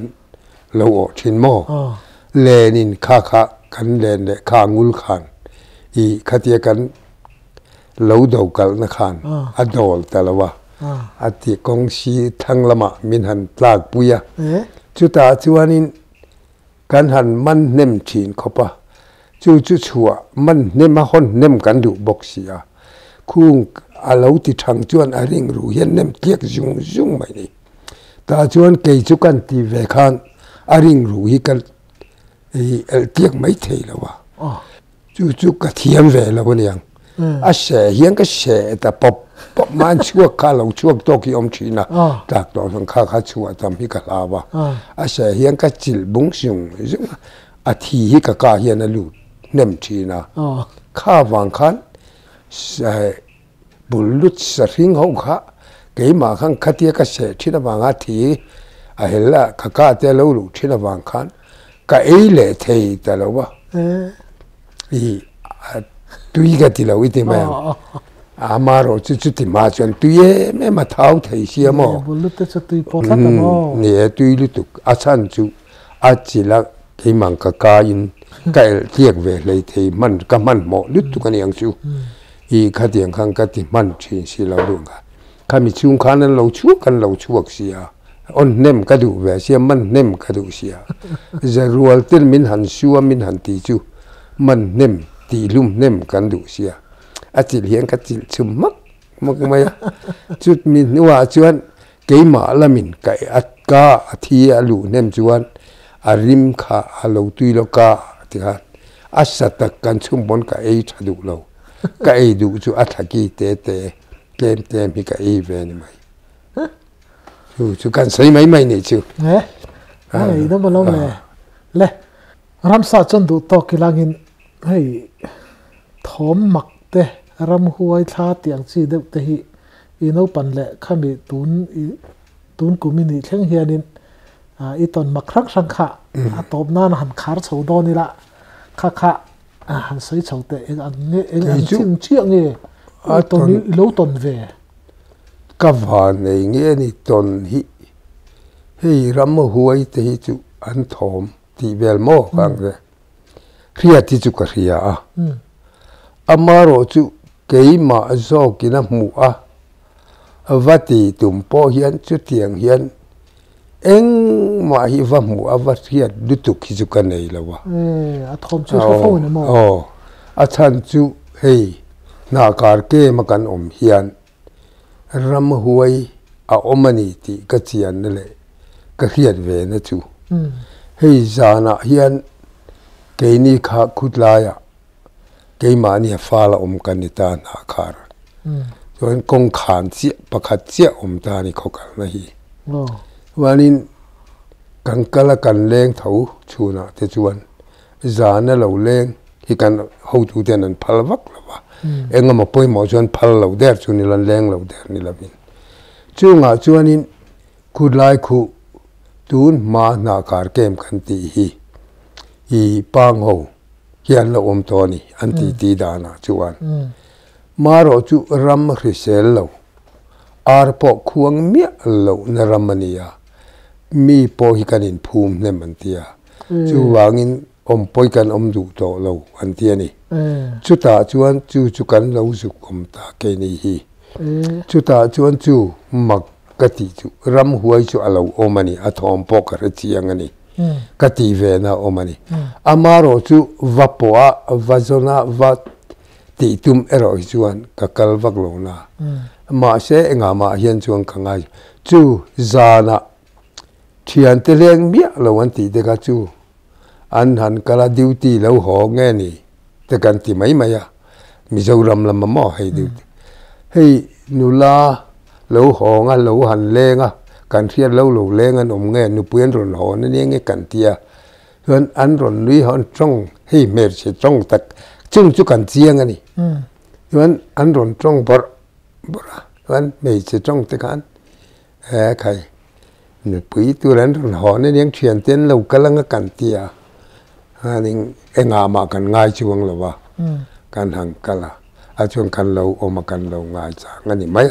B: เหลาอชินโมเลนินข้ากันเลนเนี่ยข้างูลขันอีขัดเยกันเหลาดอกกันนะขันอดอลแต่ละวะอาทิกงชีทั้งละมามินหันปลากปุยจุตาจวนินกันหันมันเน่มชีนเขาปะจู่ชัวมันเน่มมาคนเน่มกันดูบกเสียคุ้งอาเลาติทางจวนอาริงรู้เห็นเน่มเทียกจุงไม่นี่ตาจวนเกยจุกันตีเวคันอาริงรู้ฮิกันเทียกไม่เทแล้ววะจู่กระเทียมเวแล้ววันยังอาเสเฮียงก็เสแต่ปบมันชั่วข้าเราชั่วโตกิอมชีนะจากตัวทางข้าชั่วทำให้กลาวะอาเสเฮียงก็จิลบุงซิงอาทีให้กกาเฮียนลูเนมชีนะข้าวางขันบุลุษสริงเขาข้าเกี่ยมาขังขัดเยก็เสที่นบางอาที a hela ka te lo lu thina wang khan ka le thei ta lo wa i tui ga ti lo ite ma amaro chu ti ma chuan tuye me ma thau thei sia mo
A: bulu te chu tui po thata mo
B: ni tui lu tu a chan chu a chi la ke mang ka in ka tiek ve le thei man ka man mo lu tu ka niang chu i kha tiang khang ka ti man thin si lo lu nga ka mi chung khan lo chu kan lo chuak sia on nem ka du ve sia man nem ka du sia zarual tel min han suwa min han ti chu man nem ti lum nem kan du sia a chil hian ka chil chum mak mai chut min wa chuan keima lamin ka at ka thi alu nem chuan arim kha alo tui lo ka ti ha asata kan chum bon ka ei thadu lo ka ei du chu athaki te kem hi ka ei ve ni mai chu kan sei mai ni chu
A: ai no malo le ramsa chan du to kilangin hei thom mak te ram huai tha tiang chi de te hi ino pan le khami tun kumini thleng hianin i ton makrak sang kha a top nan han khar chho do ni la kha han sei chho te eng ching chiang nge a ton ni lo ton ve
B: ka van nei nge ni ton hi hei ram huai te hi chu an thom ti vel mo kang re khria ti chu ka khria amaro chu keima zo kina mu avati tumpo hian chu tiang hian eng ma hi va mu avat hian dutuk hi chu kan nei lawa
A: a thom chu fo ni mo
B: a chan chu hei na kar ke ma kan om hian ram huai a omani ti ka chian le ka hiat ve na chu hei zana hian keini kha khutlaya keima ni fala kan ni ta na khar chuan kong khan chi pakhat chi ta ni khokal na hi wanin kan kala kan leng thau chuna te chuan zana lo leng hi kan ho tu ten an phalwak lawa engama poi mo chuan phal lo der chu ni lan leng lo der ni lavin chunga chuanin khulai khu tun ma na kar kem kan ti hi pang ho hian lo om to ni an ti dana chuan maro chu ram hrisel lo ar po khuang mia lo na ramania mi po hi kanin phum ne man tia chu wangin om poi kan om du to lo an tia ni chu ta chuan chu kan lo zu kom ta ke ni hi chu ta chuan chu mak ka ti chu ram huai chu alo omani a thom po ka re chiang ani ka ti ve na omani amaro chu vapoa vazona va ti tum ero chuan ka kal vak lo na ma se enga ma hian chuan khangai chu zana thian te leng mia lo an ti de ka chu an han kala duty lo ho nge ni te kan ti mai maya mizoram lam mo hei duty hei nula lo ho nga lo han lenga kan thian lo lenga nom nge nu puen ron ho ni nge kan tia chuan an ron lui hon trong hei mer che trong tak chung chu kan chiang ani chuan an ron trong bora chuan mei che trong te kan khai nu pui tu ran ron ho ni nge thian ten lo kalanga kan tia haning enga ma kan ngai chuang lawa kan hang kala a chuan kan lo oma kan lo ngai cha ngani mai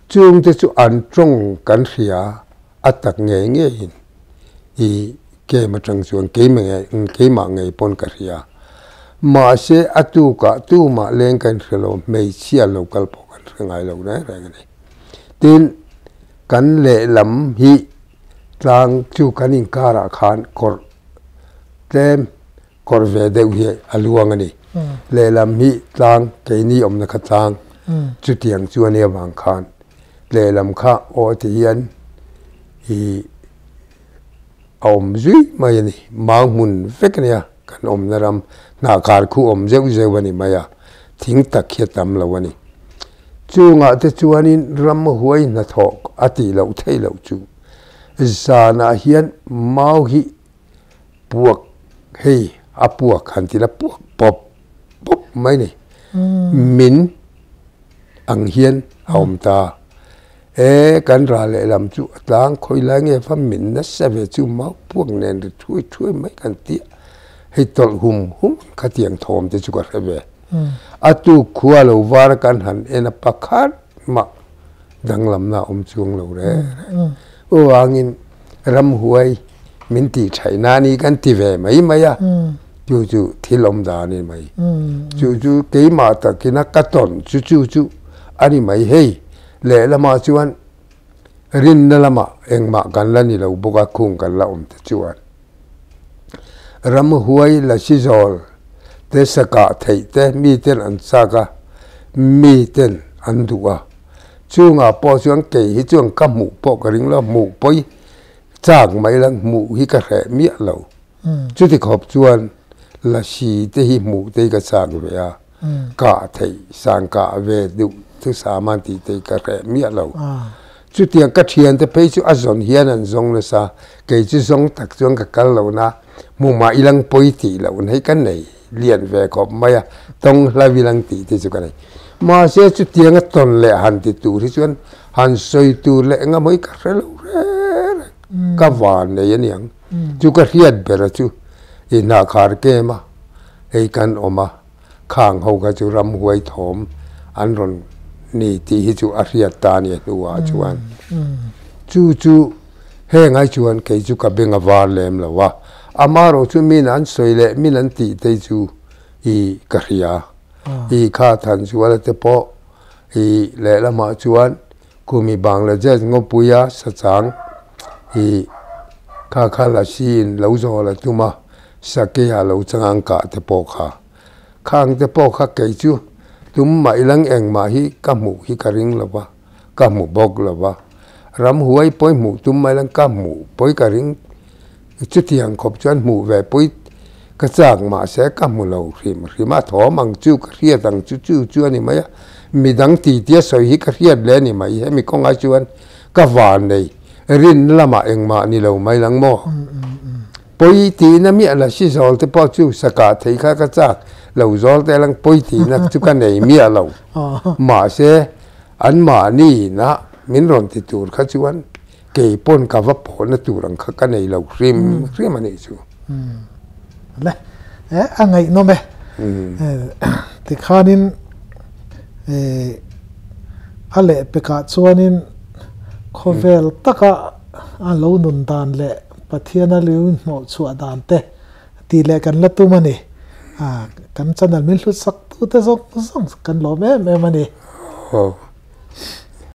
B: chung te chu an trong kan hria atak nge hin I ke ma tang chuan ke ma nge pon ka hria ma se atu ka tu ma leng kan hlo mei sia local po kan ngai lo na ra ngani tin kan le lam hi tlang chu kanin kara khan kor tem kor ve de hi aluang ani le lam hi tlang ke ni om na kha tlang chu tiang chu ane wang khan le lam kha o ti hian hi om zui mai ni mang mun vek nia kan om naram na kar khu om zeu ani maya thing tak khiatam lawani chunga te chuanin ram huai na thok ati lo thei lo chu zana hian mau hi puak hei apuak khantila puak pop mai ni min ang hian om ta kan ra le lam chu tlang khoi la nge fa min na sa ve chu mau puak nen ri thui mai kan ti hei tol hum kha tiang thom te chu ka ve atu khua lo war kan han ena pakhat ma danglam na chung lo re o angin ram huai min ti chaina ni kan ti ve mai ya chu thilom da ni mai chu ke ma ta kina katon chu ani mai hei le lama chuan rin na lama engma kan la ni lo boka khung kan la te chuan ram huai la si zol te saka thei te mi ten an saka mi ten an duwa chunga po chuan ke hi chuan ka mu po ka ring la mu poi chak mai lang mu hi ka re mi lo chu ti khop chuan la si te hi mu te ka chak ve a ka thei sang ka ve du tu sa man ti te ka re mi lo chu tiang ka thian te pe chu azon hian an zong na sa ke chu zong tak chuan ka kal lo na mu ma ilang poi ti lo nei kan nei lian ve khop mai a tong la vilang ti te chu ka nei ma se chu tiang a ton le han ti tu ri chuan han soi tu le nga moi ka re lo re ka van nei aniang chu ka hiat bera chu i na khar ke ma ei kan oma khang ho ka chu ram huai thom an ron ni ti hi chu a riat ta ni nuwa chuan chu he ngai chuan ke chu ka benga war lem lo wa amaro chu min an soile min an ti te chu i ka ria i kha than chu ala te po i le la ma chuan kumi bangladesh ngopuya sa chang i kha la sin lo zo la tuma sake ya lo changang ka te po kha khang te po kha ke chu tum mai lang eng ma hi ka mu hi ka ring lawa ka mu bok lawa ram huai poi mu tum mai lang ka mu poi ka ring chu tiang khop chuan mu ve poi ka chak ma se ka mu lo rima tho mang chu ka ria dang chu ani mai mi dang ti tia soi hi ka riat le ni mai he mi kong ai chuan ka van nei rin lama eng ma ni lo mai lang mo poi ti na mi ala si zol te po chu saka thei kha ka chak lo zol te lang poi ti na chu ka nei mi alo ma se an ma ni na min ron ti tur kha chuan ke pon ka va po na turang kha ka nei lo rim ani chu
A: le angai no me ti khanin ale peka chuanin khovel taka a lo nun dan le pathiana leun mo chua dan te ti le kan la tu mani kan chanal min hlut sak tu te zong kan lo me mani